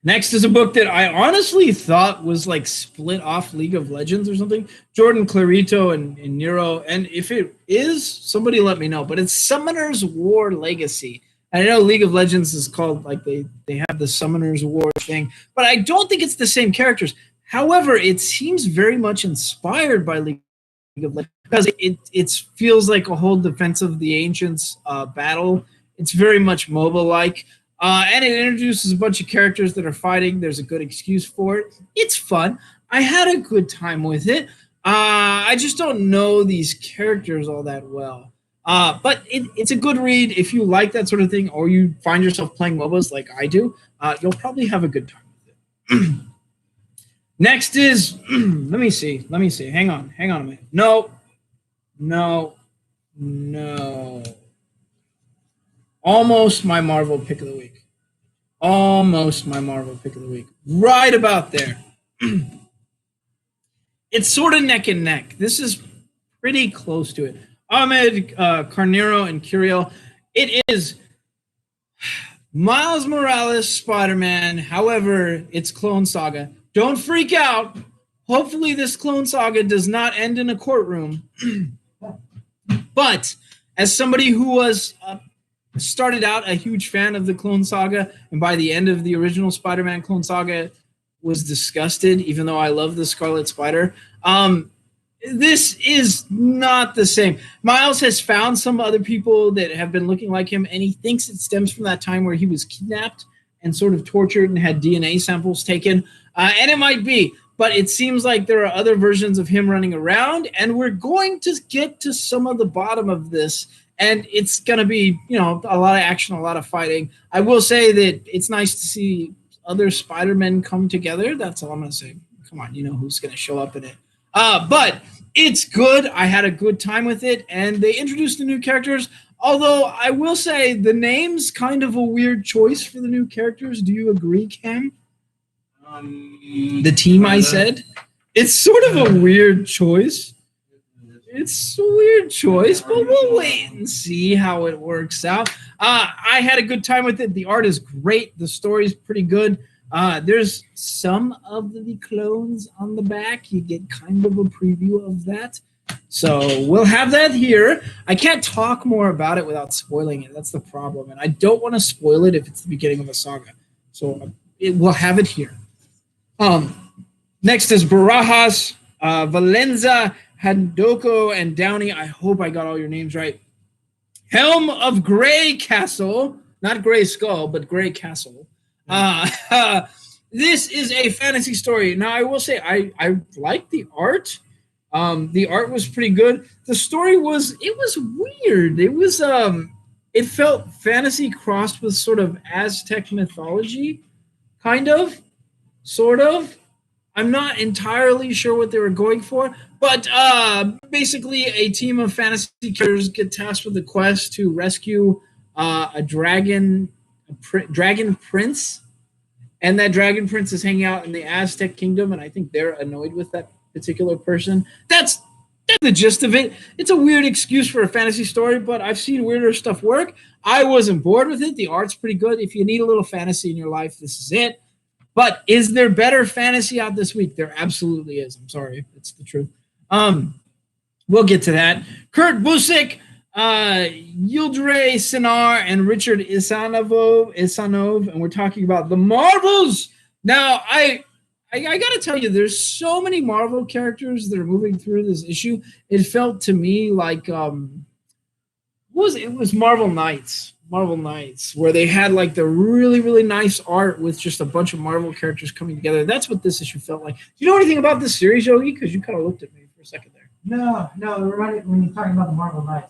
Next is a book that I honestly thought was like split off League of Legends or something. Jordan Clarito and Nero. And if it is, somebody let me know. But it's Summoner's War Legacy. And I know League of Legends is called, like they have the Summoner's War thing. But I don't think it's the same characters. However, it seems very much inspired by League of Legends. Because it feels like a whole Defense of the Ancients battle. It's very much MOBA-like. And it introduces a bunch of characters that are fighting. There's a good excuse for it. It's fun. I had a good time with it. I just don't know these characters all that well. But it's a good read. If you like that sort of thing or you find yourself playing MOBAs like I do, you'll probably have a good time with it. Next is, let me see. Hang on a minute. No. Almost my Marvel pick of the week. Right about there. It's sort of neck and neck. This is pretty close to it. Ahmed, Carnero, and Curiel. It is Miles Morales, Spider-Man. However, it's Clone Saga. Don't freak out. Hopefully this Clone Saga does not end in a courtroom. But as somebody who was started out a huge fan of the Clone Saga, and by the end of the original Spider-Man Clone Saga was disgusted, even though I love the Scarlet Spider. This is not the same. Miles has found some other people that have been looking like him, and he thinks it stems from that time where he was kidnapped and sort of tortured and had DNA samples taken. And it might be, but it seems like there are other versions of him running around, and we're going to get to some of the bottom of this, and it's going to be, a lot of action, a lot of fighting. I will say that it's nice to see other Spider-Men come together. That's all I'm going to say. Come on, you know who's going to show up in it. But it's good. I had a good time with it, and they introduced the new characters, although I will say the name's kind of a weird choice for the new characters. Do you agree, Cam? The team, I said. It's sort of a weird choice. It's a weird choice, but we'll wait and see how it works out. I had a good time with it. The art is great. The story's pretty good. There's some of the clones on the back. You get kind of a preview of that. So we'll have that here. I can't talk more about it without spoiling it. That's the problem. And I don't want to spoil it if it's the beginning of a saga. So we'll have it here. Next is Barajas, Valenza, Handoko, and Downey. I hope I got all your names right. Helm of Grey Castle, not Grey Skull, but Grey Castle. This is a fantasy story. Now, I will say I like the art. The art was pretty good. The story was weird. It felt fantasy crossed with sort of Aztec mythology, kind of. Sort of. I'm not entirely sure what they were going for, but basically a team of fantasy characters get tasked with the quest to rescue a dragon prince, and that dragon prince is hanging out in the Aztec kingdom, and I think they're annoyed with that particular person. That's the gist of it. It's a weird excuse for a fantasy story, but I've seen weirder stuff work. I wasn't bored with it. The art's pretty good. If you need a little fantasy in your life, this is it. But is there better fantasy out this week? There absolutely is. I'm sorry. It's the truth. We'll get to that. Kurt Busiek, Yildiray Sinar, and Richard Isanov, and we're talking about the Marvels. Now, I got to tell you, there's so many Marvel characters that are moving through this issue. It felt to me like it was Marvel Knights. Marvel Knights, where they had like the really, really nice art with just a bunch of Marvel characters coming together. That's what this issue felt like. Do you know anything about this series, Yogi? Because you kind of looked at me for a second there. No. It reminded when you're talking about the Marvel Knights.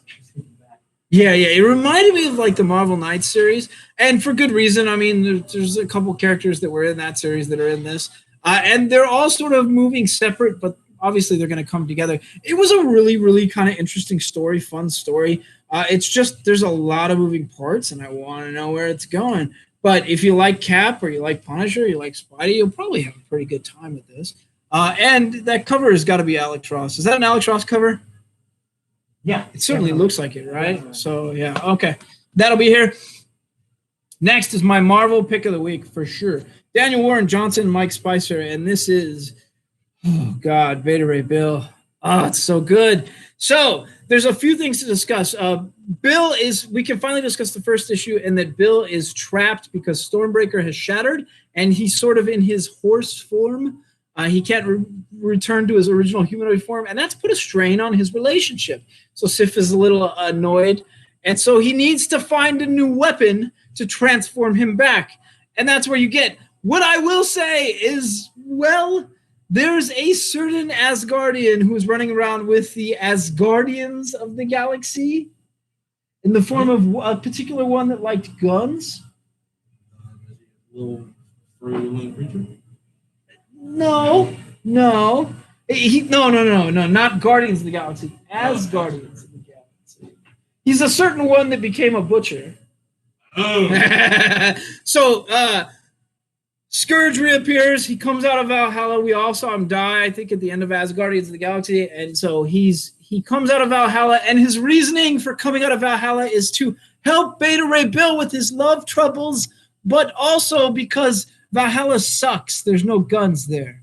Yeah. It reminded me of like the Marvel Knights series, and for good reason. I mean, there's a couple characters that were in that series that are in this, and they're all sort of moving separate, but obviously they're going to come together. It was a really, really kind of interesting story, fun story. It's just there's a lot of moving parts, and I want to know where it's going. But if you like Cap or you like Punisher, you like Spidey, you'll probably have a pretty good time with this. And that cover has got to be Alex Ross. Is that an Alex Ross cover? Yeah. It certainly looks like it, right? So, yeah, okay. That'll be here. Next is my Marvel pick of the week, for sure. Daniel Warren Johnson, Mike Spicer, and this is, oh, God, Vader Ray Bill. Oh, it's so good. So there's a few things to discuss. We can finally discuss the first issue, and that Bill is trapped because Stormbreaker has shattered, and he's sort of in his horse form. He can't return to his original humanoid form, and that's put a strain on his relationship. So Sif is a little annoyed, and so he needs to find a new weapon to transform him back. And that's where you get. What I will say is, well, there's a certain Asgardian who's running around with the Asgardians of the galaxy in the form of a particular one that liked guns. Little furry creature? No, not Guardians of the Galaxy, Asgardians of the Galaxy. He's a certain one that became a butcher. Oh. So, Scourge reappears. He comes out of Valhalla. We all saw him die, I think, at the end of Asgardians of the Galaxy. And so he comes out of Valhalla, and his reasoning for coming out of Valhalla is to help Beta Ray Bill with his love troubles, but also because Valhalla sucks. There's no guns there.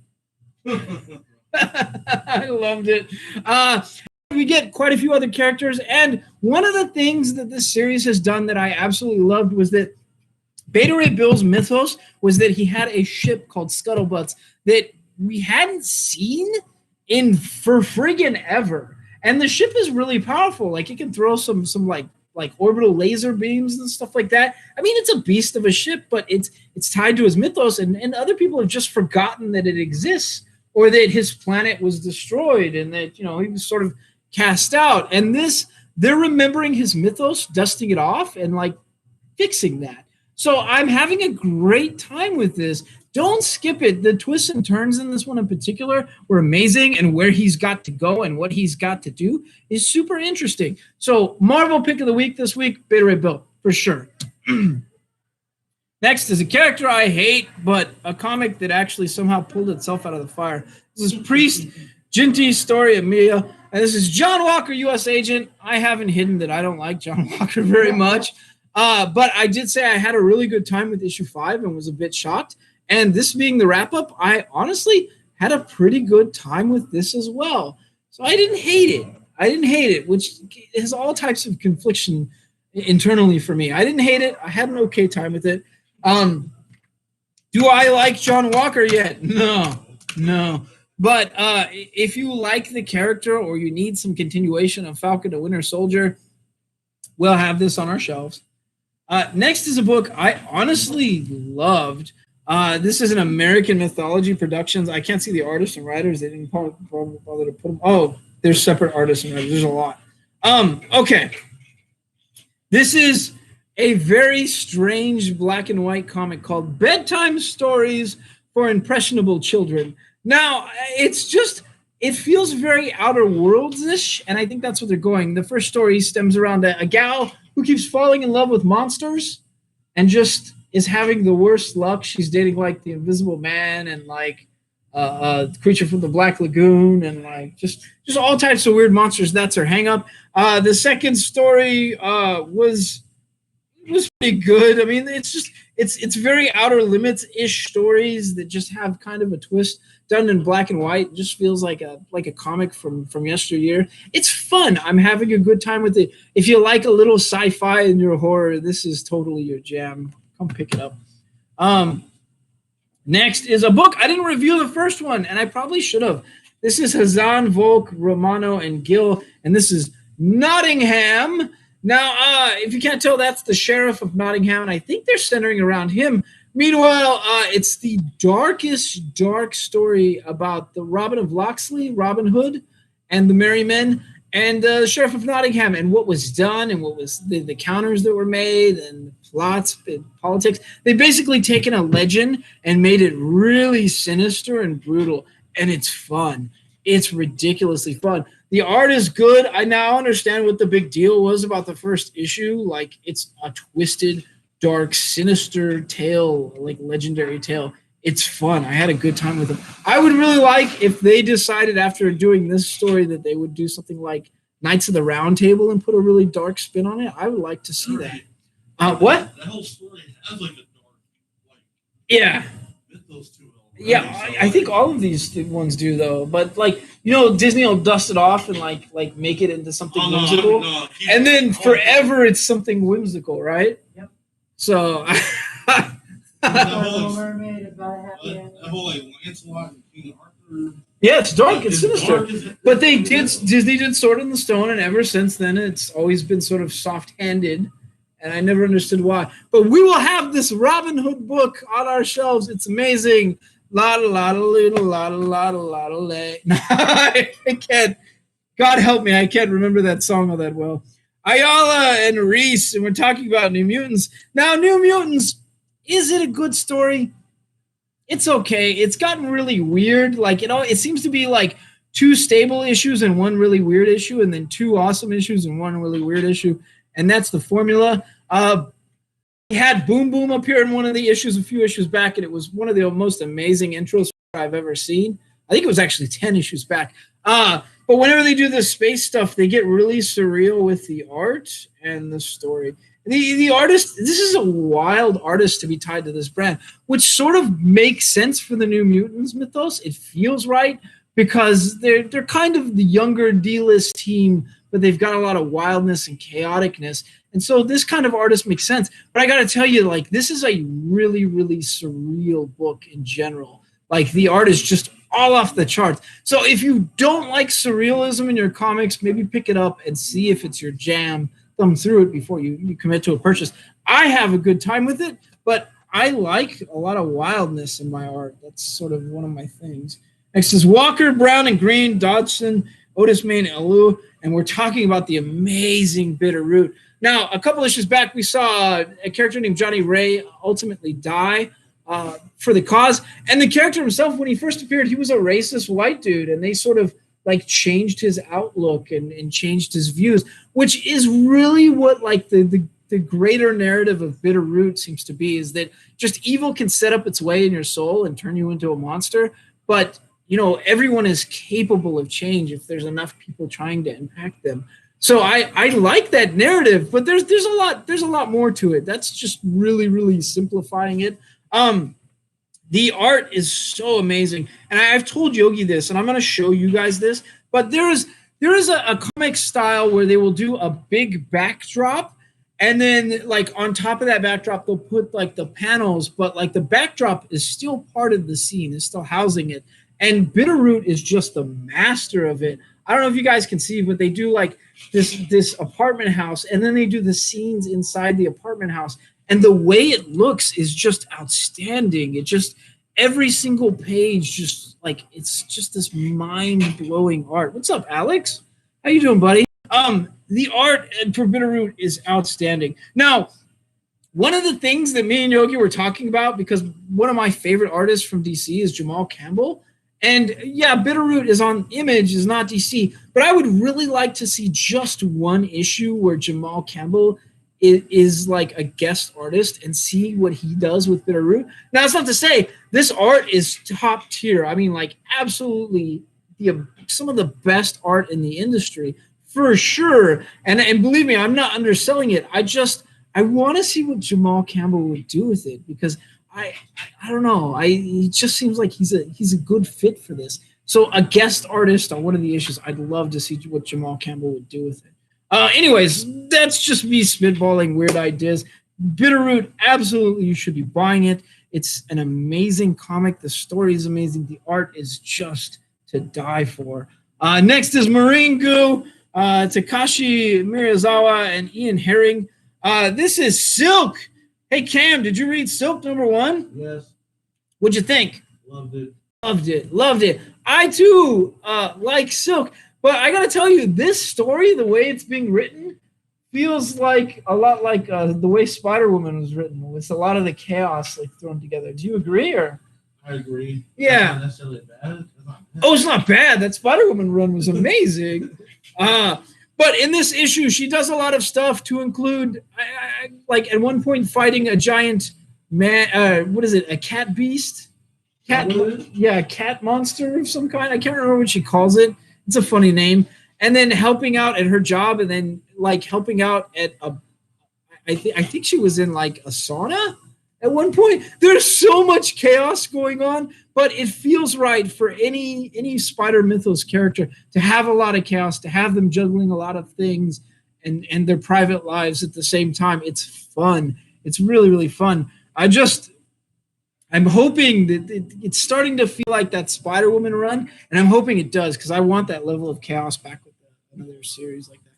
I loved it. We get quite a few other characters, and one of the things that this series has done that I absolutely loved was that Beta Ray Bill's mythos was that he had a ship called Scuttlebutts that we hadn't seen for friggin' ever. And the ship is really powerful. Like, it can throw some like orbital laser beams and stuff like that. I mean, it's a beast of a ship, but it's tied to his mythos, and other people have just forgotten that it exists. or that his planet was destroyed and that, he was sort of cast out. And they're remembering his mythos, dusting it off, and like fixing that. So I'm having a great time with this. Don't skip it. The twists and turns in this one in particular were amazing, and where he's got to go and what he's got to do is super interesting. So Marvel pick of the week this week, Vader Ray Bill, for sure. Next is a character I hate, but a comic that actually somehow pulled itself out of the fire. This is Priest Jinty's story, Emilia. And this is John Walker, U.S. Agent. I haven't hidden that I don't like John Walker very much. But I did say I had a really good time with issue 5 and was a bit shocked. And this being the wrap-up, I honestly had a pretty good time with this as well. So I didn't hate it. Which has all types of confliction internally for me. I didn't hate it. I had an okay time with it. Do I like John Walker yet? No. But if you like the character or you need some continuation of Falcon the Winter Soldier, we'll have this on our shelves. Next is a book I honestly loved. This is an American Mythology Productions. I can't see the artists and writers. They didn't bother to put them. Oh, there's separate artists and writers. There's a lot. Okay. This is a very strange black and white comic called Bedtime Stories for Impressionable Children. Now, it feels very Outer Worlds-ish, and I think that's what they're going. The first story stems around a gal who keeps falling in love with monsters and just is having the worst luck. She's dating like the Invisible Man and like a creature from the Black Lagoon and like just all types of weird monsters. That's her hang up. The second story was pretty good. I mean, it's very Outer Limits-ish stories that just have kind of a twist done in black and white. It just feels like a comic from yesteryear. It's fun. I'm having a good time with it. If you like a little sci-fi and your horror, this is totally your jam. Come pick it up. Next is a book. I didn't review the first one, and I probably should have. This is Hazan, Volk, Romano, and Gil, and this is Nottingham. Now, if you can't tell, that's the sheriff of Nottingham, and I think they're centering around him. Meanwhile, it's the darkest dark story about the Robin of Locksley, Robin Hood, and the Merry Men, and the sheriff of Nottingham, and what was done, and what was the counters that were made, and the plots, and politics. They basically taken a legend and made it really sinister and brutal, and it's fun. It's ridiculously fun. The art is good. I now understand what the big deal was about the first issue. Like, it's a twisted, dark, sinister tale, like legendary tale. It's fun. I had a good time with it. I would really like if they decided after doing this story that they would do something like Knights of the Round Table and put a really dark spin on it. I would like to see that. What? That whole story has like a dark, like, yeah. mythos to it. Yeah, I think all of these ones do though. But like, Disney will dust it off and like make it into something whimsical, and then forever it's something whimsical, right? Yep. So. Little Mermaid about a happy ending. That whole like Lancelot and King Arthur. Yeah, it's dark. It's sinister. Dark, is it? But Disney did Sword in the Stone, and ever since then, it's always been sort of soft-handed, and I never understood why. But we will have this Robin Hood book on our shelves. It's amazing. La la la la la la la la la la. I can't. God help me, I can't remember that song all that well. Ayala and Reese, and we're talking about New Mutants. Now, New Mutants, is it a good story? It's okay. It's gotten really weird. Like, it seems to be like 2 stable issues and 1 really weird issue, and then 2 awesome issues and 1 really weird issue, and that's the formula. We had Boom Boom appear in one of the issues a few issues back, and it was one of the most amazing intros I've ever seen. I think it was actually 10 issues back. But whenever they do the space stuff, they get really surreal with the art and the story. The artist, this is a wild artist to be tied to this brand, which sort of makes sense for the New Mutants mythos. It feels right because they're kind of the younger D-list team, but they've got a lot of wildness and chaoticness. And so this kind of artist makes sense. But I got to tell you, like, this is a really, really surreal book in general. Like, the art is just all off the charts. So if you don't like surrealism in your comics, maybe pick it up and see if it's your jam. Thumb through it before you commit to a purchase. I have a good time with it, but I like a lot of wildness in my art. That's sort of one of my things. Next is Walker, Brown, and Green, Dodson, Otis, Main, and Alu. And we're talking about the amazing Bitterroot. Now, a couple issues back, we saw a character named Johnny Ray ultimately die for the cause. And the character himself, when he first appeared, he was a racist white dude. And they sort of like changed his outlook and changed his views, which is really what like the greater narrative of Bitterroot seems to be, is that just evil can set up its way in your soul and turn you into a monster. But you know, everyone is capable of change if there's enough people trying to impact them. So I like that narrative, but there's a lot more to it. That's just really simplifying it. The art is so amazing, and I've told Yogi this, and I'm going to show you guys this. But there is a comic style where they will do a big backdrop, and then like on top of that backdrop they'll put like the panels, but like the backdrop is still part of the scene, is still housing it. And Bitterroot is just the master of it. I don't know if you guys can see, but they do like this apartment house, and then they do the scenes inside the apartment house. And the way it looks is just outstanding. It just, every single page, just like, it's just this mind-blowing art. What's up, Alex? How you doing, buddy? The art for Bitterroot is outstanding. Now, one of the things that me and Yogi were talking about, because one of my favorite artists from DC is Jamal Campbell. And yeah, Bitterroot is on Image, is not DC, but I would really like to see just one issue where Jamal Campbell is like a guest artist and see what he does with Bitterroot. Now, that's not to say this art is top tier. I mean, like absolutely some of the best art in the industry for sure. And believe me, I'm not underselling it. I want to see what Jamal Campbell would do with it, because I don't know. He just seems like he's a good fit for this. So a guest artist on one of the issues, I'd love to see what Jamal Campbell would do with it. Anyways, that's just me spitballing weird ideas. Bitterroot, absolutely, you should be buying it. It's an amazing comic. The story is amazing. The art is just to die for. Next is Marine Goo, Takashi Miyazawa, and Ian Herring. This is Silk. Hey, Cam, did you read Silk #1? Yes. What'd you think? Loved it. Loved it. I, too, like Silk. But I got to tell you, this story, the way it's being written, feels like a lot like the way Spider-Woman was written, with a lot of the chaos like thrown together. Do you agree? Or I agree. Yeah. It's not necessarily bad. Oh, it's not bad. That Spider-Woman run was amazing. But in this issue, she does a lot of stuff to include, like at one point, fighting a giant man. What is it? A cat beast? Cat monster of some kind. I can't remember what she calls it. It's a funny name. And then helping out at her job, and then like helping out at I think she was in like a sauna at one point. There's so much chaos going on, but it feels right for any Spider Mythos character to have a lot of chaos, to have them juggling a lot of things and their private lives at the same time. It's fun. It's really fun. I'm hoping that it's starting to feel like that Spider-Woman run, and I'm hoping it does, because I want that level of chaos back with another series like that.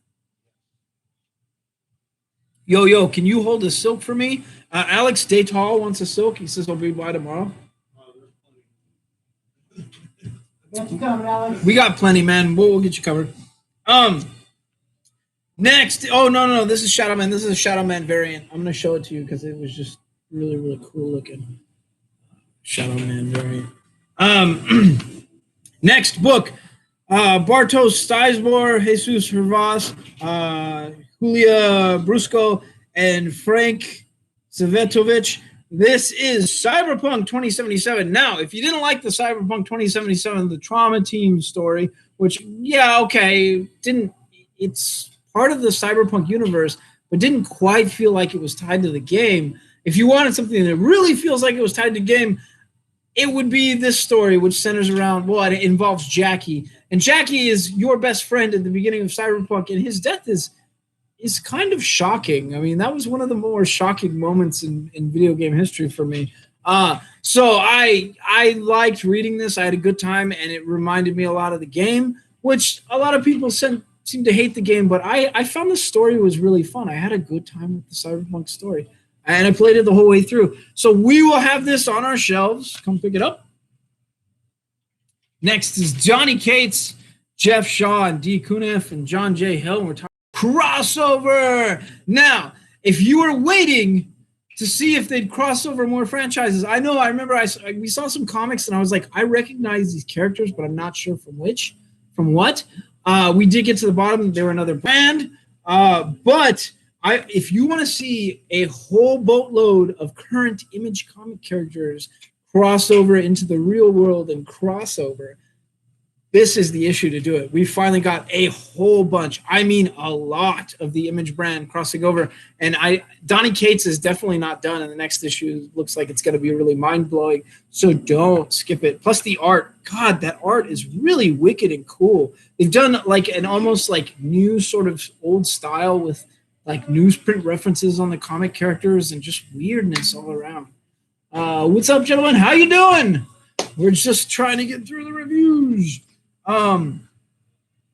Yo, can you hold a Silk for me? Alex Daytall wants a Silk. He says I'll be by tomorrow. Got you covered, Alex. We got plenty, man. We'll get you covered. Next. Oh, no. This is Shadowman. This is a Shadowman variant. I'm going to show it to you because it was just really cool looking. Shadowman variant. Next book. Bartosz Stizbor, Jesus Hervas, Julia Brusco, and Frank Zvetovich. This is Cyberpunk 2077. Now, if you didn't like the Cyberpunk 2077, the Trauma Team story, which, yeah, okay, it's part of the Cyberpunk universe, but didn't quite feel like it was tied to the game. If you wanted something that really feels like it was tied to the game, it would be this story, which centers around, well, it involves Jackie. And Jackie is your best friend at the beginning of Cyberpunk, and his death is kind of shocking. I mean, that was one of the more shocking moments in video game history for me. So I liked reading this. I had a good time, and it reminded me a lot of the game, which a lot of people seem to hate the game, but I found the story was really fun. I had a good time with the Cyberpunk story. And I played it the whole way through. So we will have this on our shelves. Come pick it up. Next is Johnny Cates, Jeff Shaw, and D. Kunef, and John J. Hill. We're talking crossover. Now, if you were waiting to see if they'd cross over more franchises, I remember we saw some comics and I was like, I recognize these characters, but I'm not sure from what. We did get to the bottom. They were another brand. But if you want to see a whole boatload of current Image comic characters crossover into the real world and crossover, this is the issue to do it. We finally got a whole bunch. I mean, a lot of the Image brand crossing over. And Donny Cates is definitely not done. And the next issue looks like it's going to be really mind-blowing. So don't skip it. Plus the art. God, that art is really wicked and cool. They've done like an almost like new sort of old style with like newsprint references on the comic characters and just weirdness all around. What's up, gentlemen? How you doing? We're just trying to get through the reviews.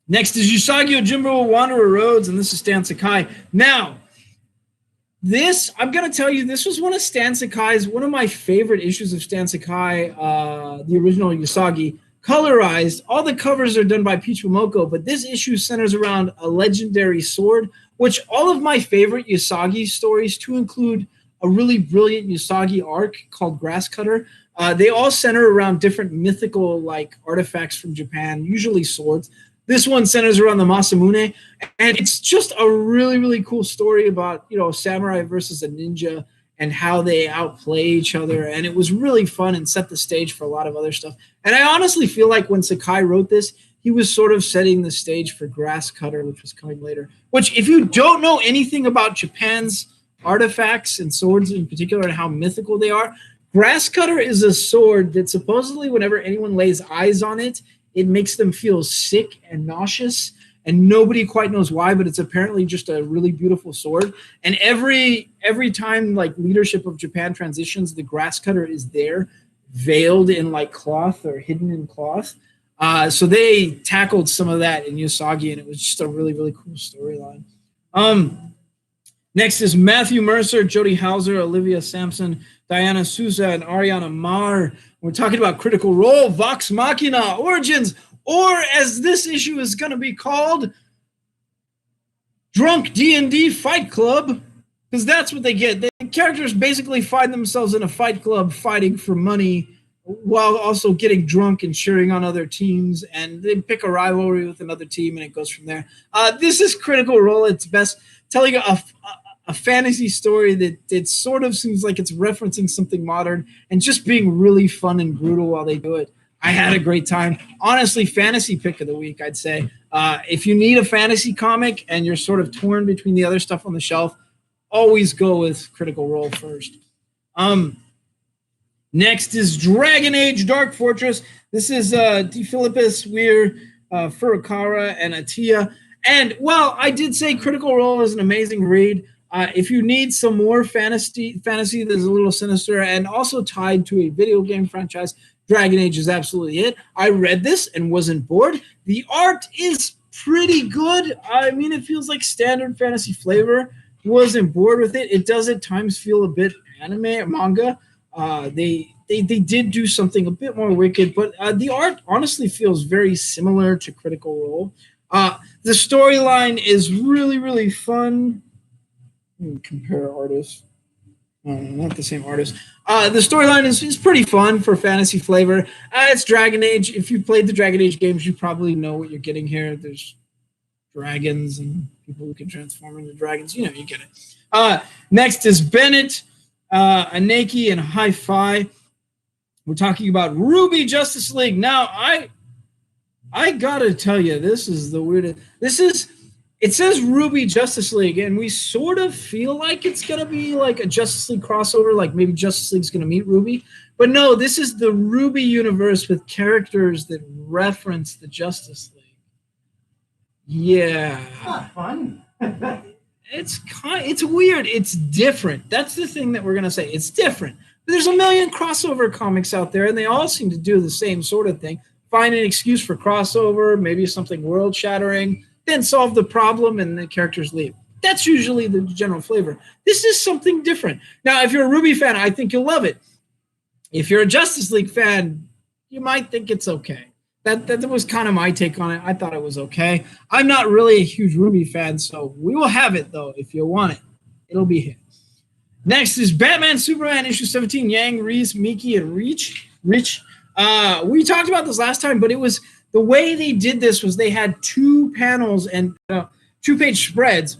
Next is Usagi Ojimbo, Wanderer Roads, and this is Stan Sakai. Now, this, I'm going to tell you, this was one of Stan Sakai's, one of my favorite issues of Stan Sakai, the original Usagi, colorized. All the covers are done by Peach Momoko, but this issue centers around a legendary sword, which all of my favorite Usagi stories, to include a really brilliant Usagi arc called Grasscutter, they all center around different mythical like artifacts from Japan, usually swords. This one centers around the Masamune, and it's just a really, really cool story about, you know, a samurai versus a ninja and how they outplay each other. And it was really fun and set the stage for a lot of other stuff. And I honestly feel like when Sakai wrote this, he was sort of setting the stage for Grasscutter, which was coming later. Which, if you don't know anything about Japan's artifacts and swords in particular and how mythical they are, Grasscutter is a sword that supposedly whenever anyone lays eyes on it, it makes them feel sick and nauseous, and nobody quite knows why, but it's apparently just a really beautiful sword. And every time like leadership of Japan transitions, the Grasscutter is there, veiled in like cloth or hidden in cloth. So they tackled some of that in Usagi, and it was just a really, really cool storyline. Next is Matthew Mercer, Jody Hauser, Olivia Sampson, Diana Souza, and Ariana Marr. We're talking about Critical Role, Vox Machina, Origins, or as this issue is going to be called, Drunk D&D Fight Club, because that's what they get. The characters basically find themselves in a fight club fighting for money while also getting drunk and cheering on other teams, and they pick a rivalry with another team, and it goes from there. This is Critical Role. It's best telling a fantasy story that sort of seems like it's referencing something modern and just being really fun and brutal while they do it. I had a great time. Honestly, fantasy pick of the week, I'd say. If you need a fantasy comic and you're sort of torn between the other stuff on the shelf, always go with Critical Role first. Next is Dragon Age Dark Fortress. This is De Philippus, Weir, Furukawa, and Atiya. And, well, I did say Critical Role is an amazing read. If you need some more fantasy that's a little sinister and also tied to a video game franchise, Dragon Age is absolutely it. I read this and wasn't bored. The art is pretty good. I mean, it feels like standard fantasy flavor. Wasn't bored with it. It does at times feel a bit anime or manga. They did do something a bit more wicked, but the art honestly feels very similar to Critical Role. The storyline is really, really fun. Compare artists. Not the same artist. The storyline is pretty fun for fantasy flavor. It's Dragon Age. If you played the Dragon Age games, you probably know what you're getting here. There's dragons and people who can transform into dragons. You know, you get it. Next is Bennett, Aneki, and Hi-Fi. We're talking about Ruby Justice League. Now, I gotta tell you, this is the weirdest. It says Ruby Justice League, and we sort of feel like it's going to be like a Justice League crossover, like maybe Justice League's going to meet Ruby. But no, this is the Ruby universe with characters that reference the Justice League. Yeah. Not fun. It's weird. It's different. That's the thing that we're going to say. It's different. There's a million crossover comics out there, and they all seem to do the same sort of thing. Find an excuse for crossover, maybe something world-shattering, then solve the problem and the characters leave. That's usually the general flavor. This is something different. Now, if you're a Ruby fan, I think you'll love it. If you're a Justice League fan, you might think it's okay. that was kind of my take on it. I thought it was okay. I'm not really a huge Ruby fan, so we will have it though. If you want it, it'll be here. Next is Batman Superman issue 17. Yang, Reese, Miki, and Rich. We talked about this last time, but it was the way they did this was they had 2 panels and 2-page spreads.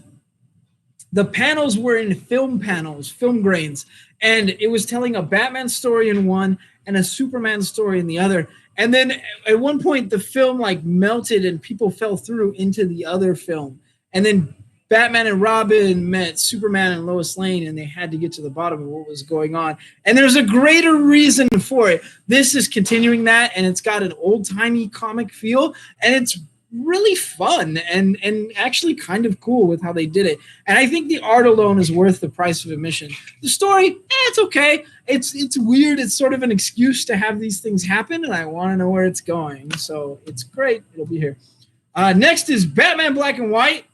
The panels were in film panels, film grains, and it was telling a Batman story in one and a Superman story in the other. And then at one point, the film like melted and people fell through into the other film. And then Batman and Robin met Superman and Lois Lane, and they had to get to the bottom of what was going on. And there's a greater reason for it. This is continuing that, and it's got an old-timey comic feel, and it's really fun and actually kind of cool with how they did it. And I think the art alone is worth the price of admission. The story, it's okay. It's weird. It's sort of an excuse to have these things happen, and I want to know where it's going. So it's great. It'll be here. Next is Batman Black and White.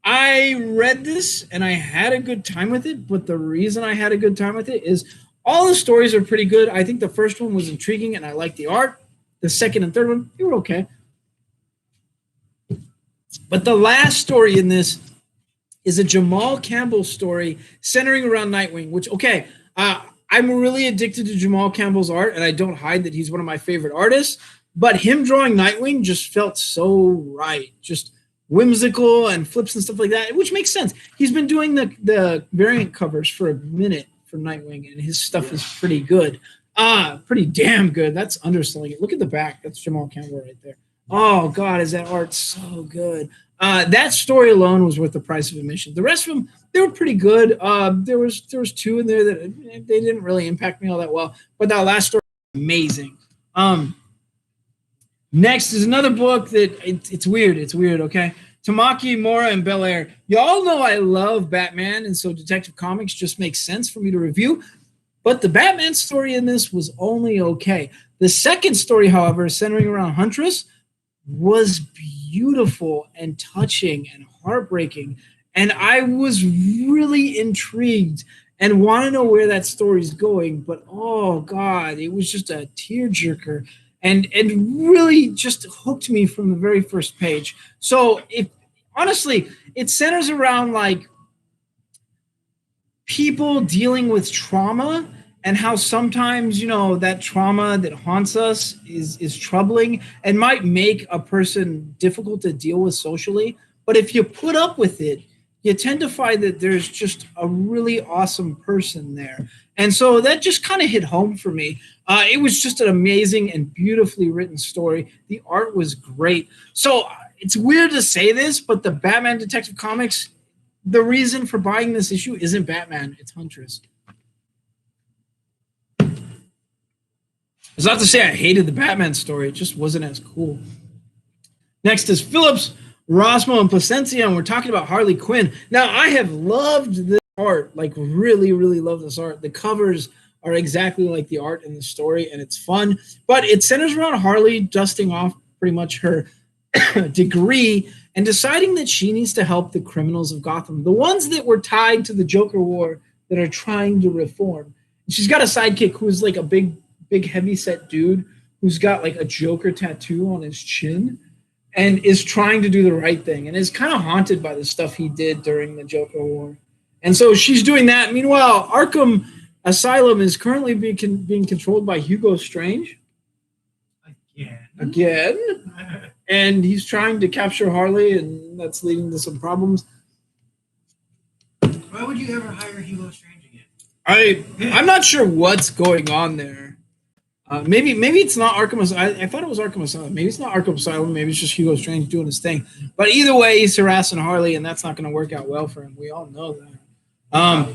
I read this and I had a good time with it, but the reason I had a good time with it is all the stories are pretty good. I think the first one was intriguing and I liked the art. The second and third one, they were okay. But the last story in this is a Jamal Campbell story centering around Nightwing, which, okay, I'm really addicted to Jamal Campbell's art, and I don't hide that he's one of my favorite artists, but him drawing Nightwing just felt so right. Just whimsical and flips and stuff like that, which makes sense. He's been doing the variant covers for a minute for Nightwing, and his stuff is pretty good. Pretty damn good. That's underselling it. Look at the back. That's Jamal Campbell right there. Oh, God, is that art so good. That story alone was worth the price of admission. The rest of them, they were pretty good. There was 2 in there that they didn't really impact me all that well, but that last story was amazing. Next is another book that it's weird. It's weird, okay? Tamaki, Mora, and Bel Air. Y'all know I love Batman, and so Detective Comics just makes sense for me to review. But the Batman story in this was only okay. The second story, however, centering around Huntress, was beautiful and touching and heartbreaking. And I was really intrigued and want to know where that story's going. But, oh, God, it was just a tearjerker. And really just hooked me from the very first page. So, honestly, it centers around, like, people dealing with trauma and how sometimes, you know, that trauma that haunts us is troubling and might make a person difficult to deal with socially. But if you put up with it, you tend to find that there's just a really awesome person there. And so that just kind of hit home for me. It was just an amazing and beautifully written story. The art was great. So it's weird to say this, but the Batman Detective Comics, the reason for buying this issue isn't Batman, it's Huntress. It's not to say I hated the Batman story, it just wasn't as cool. Next is Phillips, Rosmo, and Placencia, and we're talking about Harley Quinn. Now, I have loved this art, like really, really love this art. The covers are exactly like the art in the story, and it's fun. But it centers around Harley dusting off pretty much her degree and deciding that she needs to help the criminals of Gotham, the ones that were tied to the Joker War that are trying to reform. And she's got a sidekick who's like a big heavy-set dude who's got like a Joker tattoo on his chin and is trying to do the right thing and is kind of haunted by the stuff he did during the Joker War. And so she's doing that. Meanwhile, Arkham Asylum is currently being controlled by Hugo Strange. Again. And he's trying to capture Harley, and that's leading to some problems. Why would you ever hire Hugo Strange again? I'm not sure what's going on there. Maybe it's not Arkham Asylum. I thought it was Arkham Asylum. Maybe it's not Arkham Asylum. Maybe it's just Hugo Strange doing his thing. But either way, he's harassing Harley, and that's not going to work out well for him. We all know that.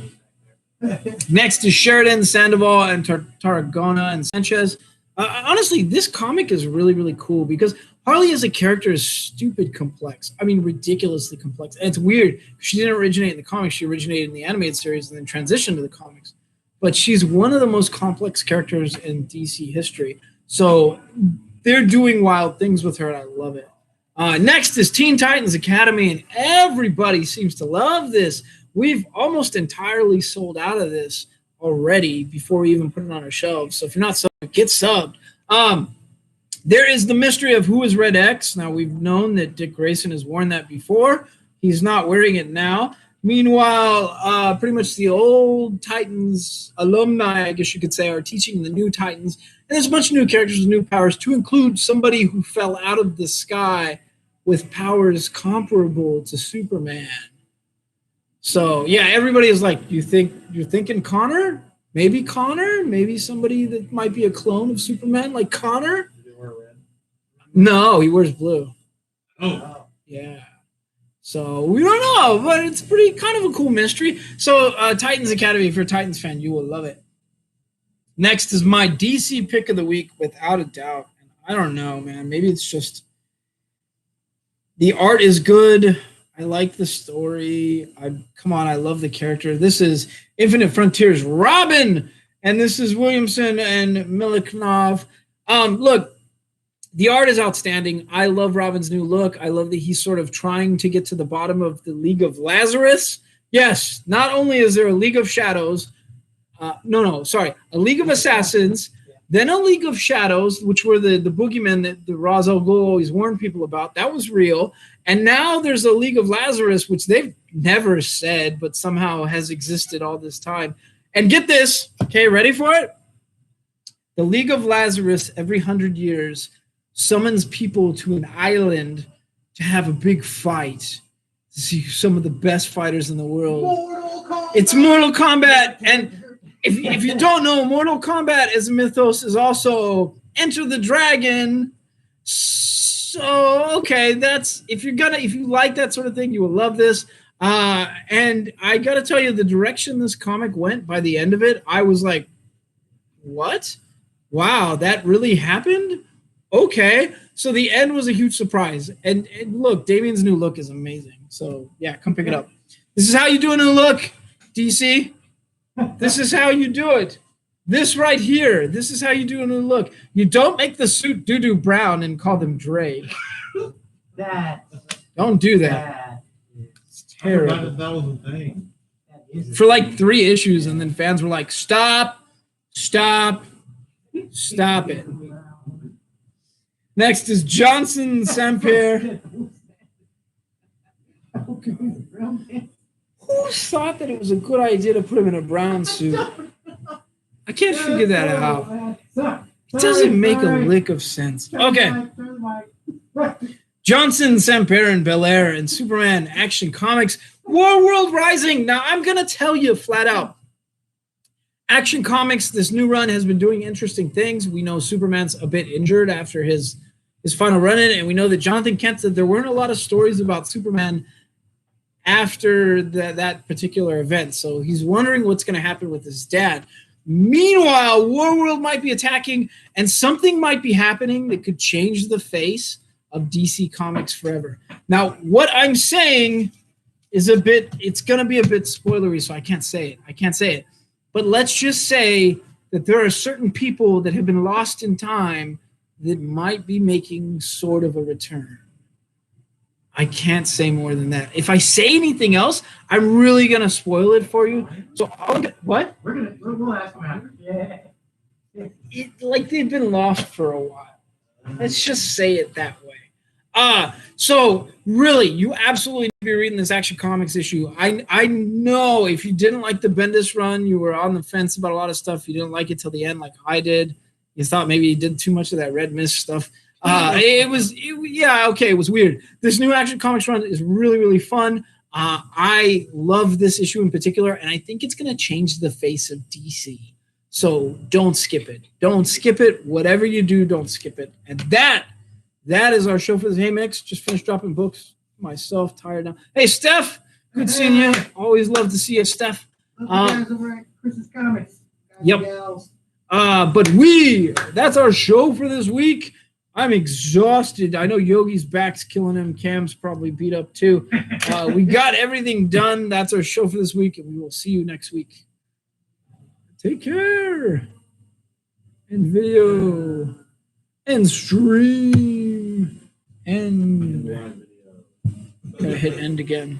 Next is Sheridan, Sandoval, and Tarragona and Sanchez. Honestly, this comic is really, really cool because Harley as a character is stupid complex. I mean, ridiculously complex. And it's weird. She didn't originate in the comics. She originated in the animated series and then transitioned to the comics. But she's one of the most complex characters in DC history. So they're doing wild things with her, and I love it. Next is Teen Titans Academy, and everybody seems to love this. We've almost entirely sold out of this already before we even put it on our shelves. So if you're not subbed, get subbed. There is the mystery of who is Red X. Now, we've known that Dick Grayson has worn that before. He's not wearing it now. Meanwhile, pretty much the old Titans alumni, I guess you could say, are teaching the new Titans. And there's a bunch of new characters with new powers, to include somebody who fell out of the sky with powers comparable to Superman. So, yeah, everybody is like, you're thinking Connor? Maybe Connor? Maybe somebody that might be a clone of Superman, like Connor? No, he wears blue. Oh. Yeah. So we don't know, but it's pretty kind of a cool mystery. So Titans Academy, if you're a Titans fan, you will love it. Next is my DC pick of the week, without a doubt. And I don't know, man. Maybe it's just the art is good. I like the story. Come on, I love the character. This is Infinite Frontiers Robin, and this is Williamson and Miliknov. Look, the art is outstanding. I love Robin's new look. I love that he's sort of trying to get to the bottom of the League of Lazarus. Yes, not only is there a League of Shadows, a League of Assassins, then a League of Shadows, which were the boogeymen that the Ra's al Ghul always warned people about. That was real. And now there's a League of Lazarus, which they've never said, but somehow has existed all this time. And get this, okay, ready for it? The League of Lazarus, every 100 years, summons people to an island to have a big fight, to see some of the best fighters in the world. It's Mortal Kombat. And if you don't know, Mortal Kombat as a mythos is also Enter the Dragon. So, okay, that's if you like that sort of thing, you will love this. And I got to tell you, the direction this comic went by the end of it, I was like, what? Wow, that really happened? Okay, so the end was a huge surprise. And look, Damien's new look is amazing. So, yeah, come pick it up. This is how you do a new look, DC. This is how you do it. This right here, this is how you do a new look. You don't make the suit doo-doo brown and call them Drake. Don't do that. It's terrible. That was a thing. For like 3 issues, and then fans were like, stop it. Next is Johnson Samper. Who thought that it was a good idea to put him in a brown suit? I can't figure that out. It doesn't make a lick of sense. Okay. Johnson, Samper, and Belair and Superman Action Comics. War World Rising. Now, I'm going to tell you flat out. Action Comics, this new run, has been doing interesting things. We know Superman's a bit injured after his final run-in, and we know that Jonathan Kent said there weren't a lot of stories about Superman after that particular event. So he's wondering what's going to happen with his dad. Meanwhile, Warworld might be attacking, and something might be happening that could change the face of DC Comics forever. Now, what I'm saying is it's going to be a bit spoilery, so I can't say it. But let's just say that there are certain people that have been lost in time that might be making sort of a return. I can't say more than that. If I say anything else, I'm really going to spoil it for you. So, what? We'll ask him. Yeah. Like they've been lost for a while. Let's just say it that way. So really, you absolutely need to be reading this Action Comics issue. I know if you didn't like the Bendis run, you were on the fence about a lot of stuff. You didn't like it till the end, like I did. You thought maybe you did too much of that Red Mist stuff. It was weird. This new Action Comics run is really, really fun. I love this issue in particular, and I think it's going to change the face of DC. So don't skip it. Don't skip it. Whatever you do, don't skip it. And that is our show for this. Hey, Mix, just finished dropping books myself, tired now. Hey, Steph, good seeing you. Always love to see you, Steph. Chris's Comics. Yep. But that's our show for this week. I'm exhausted. I know Yogi's back's killing him. Cam's probably beat up too. We got everything done. That's our show for this week, and we will see you next week. Take care. And video. And stream. And gotta hit end again.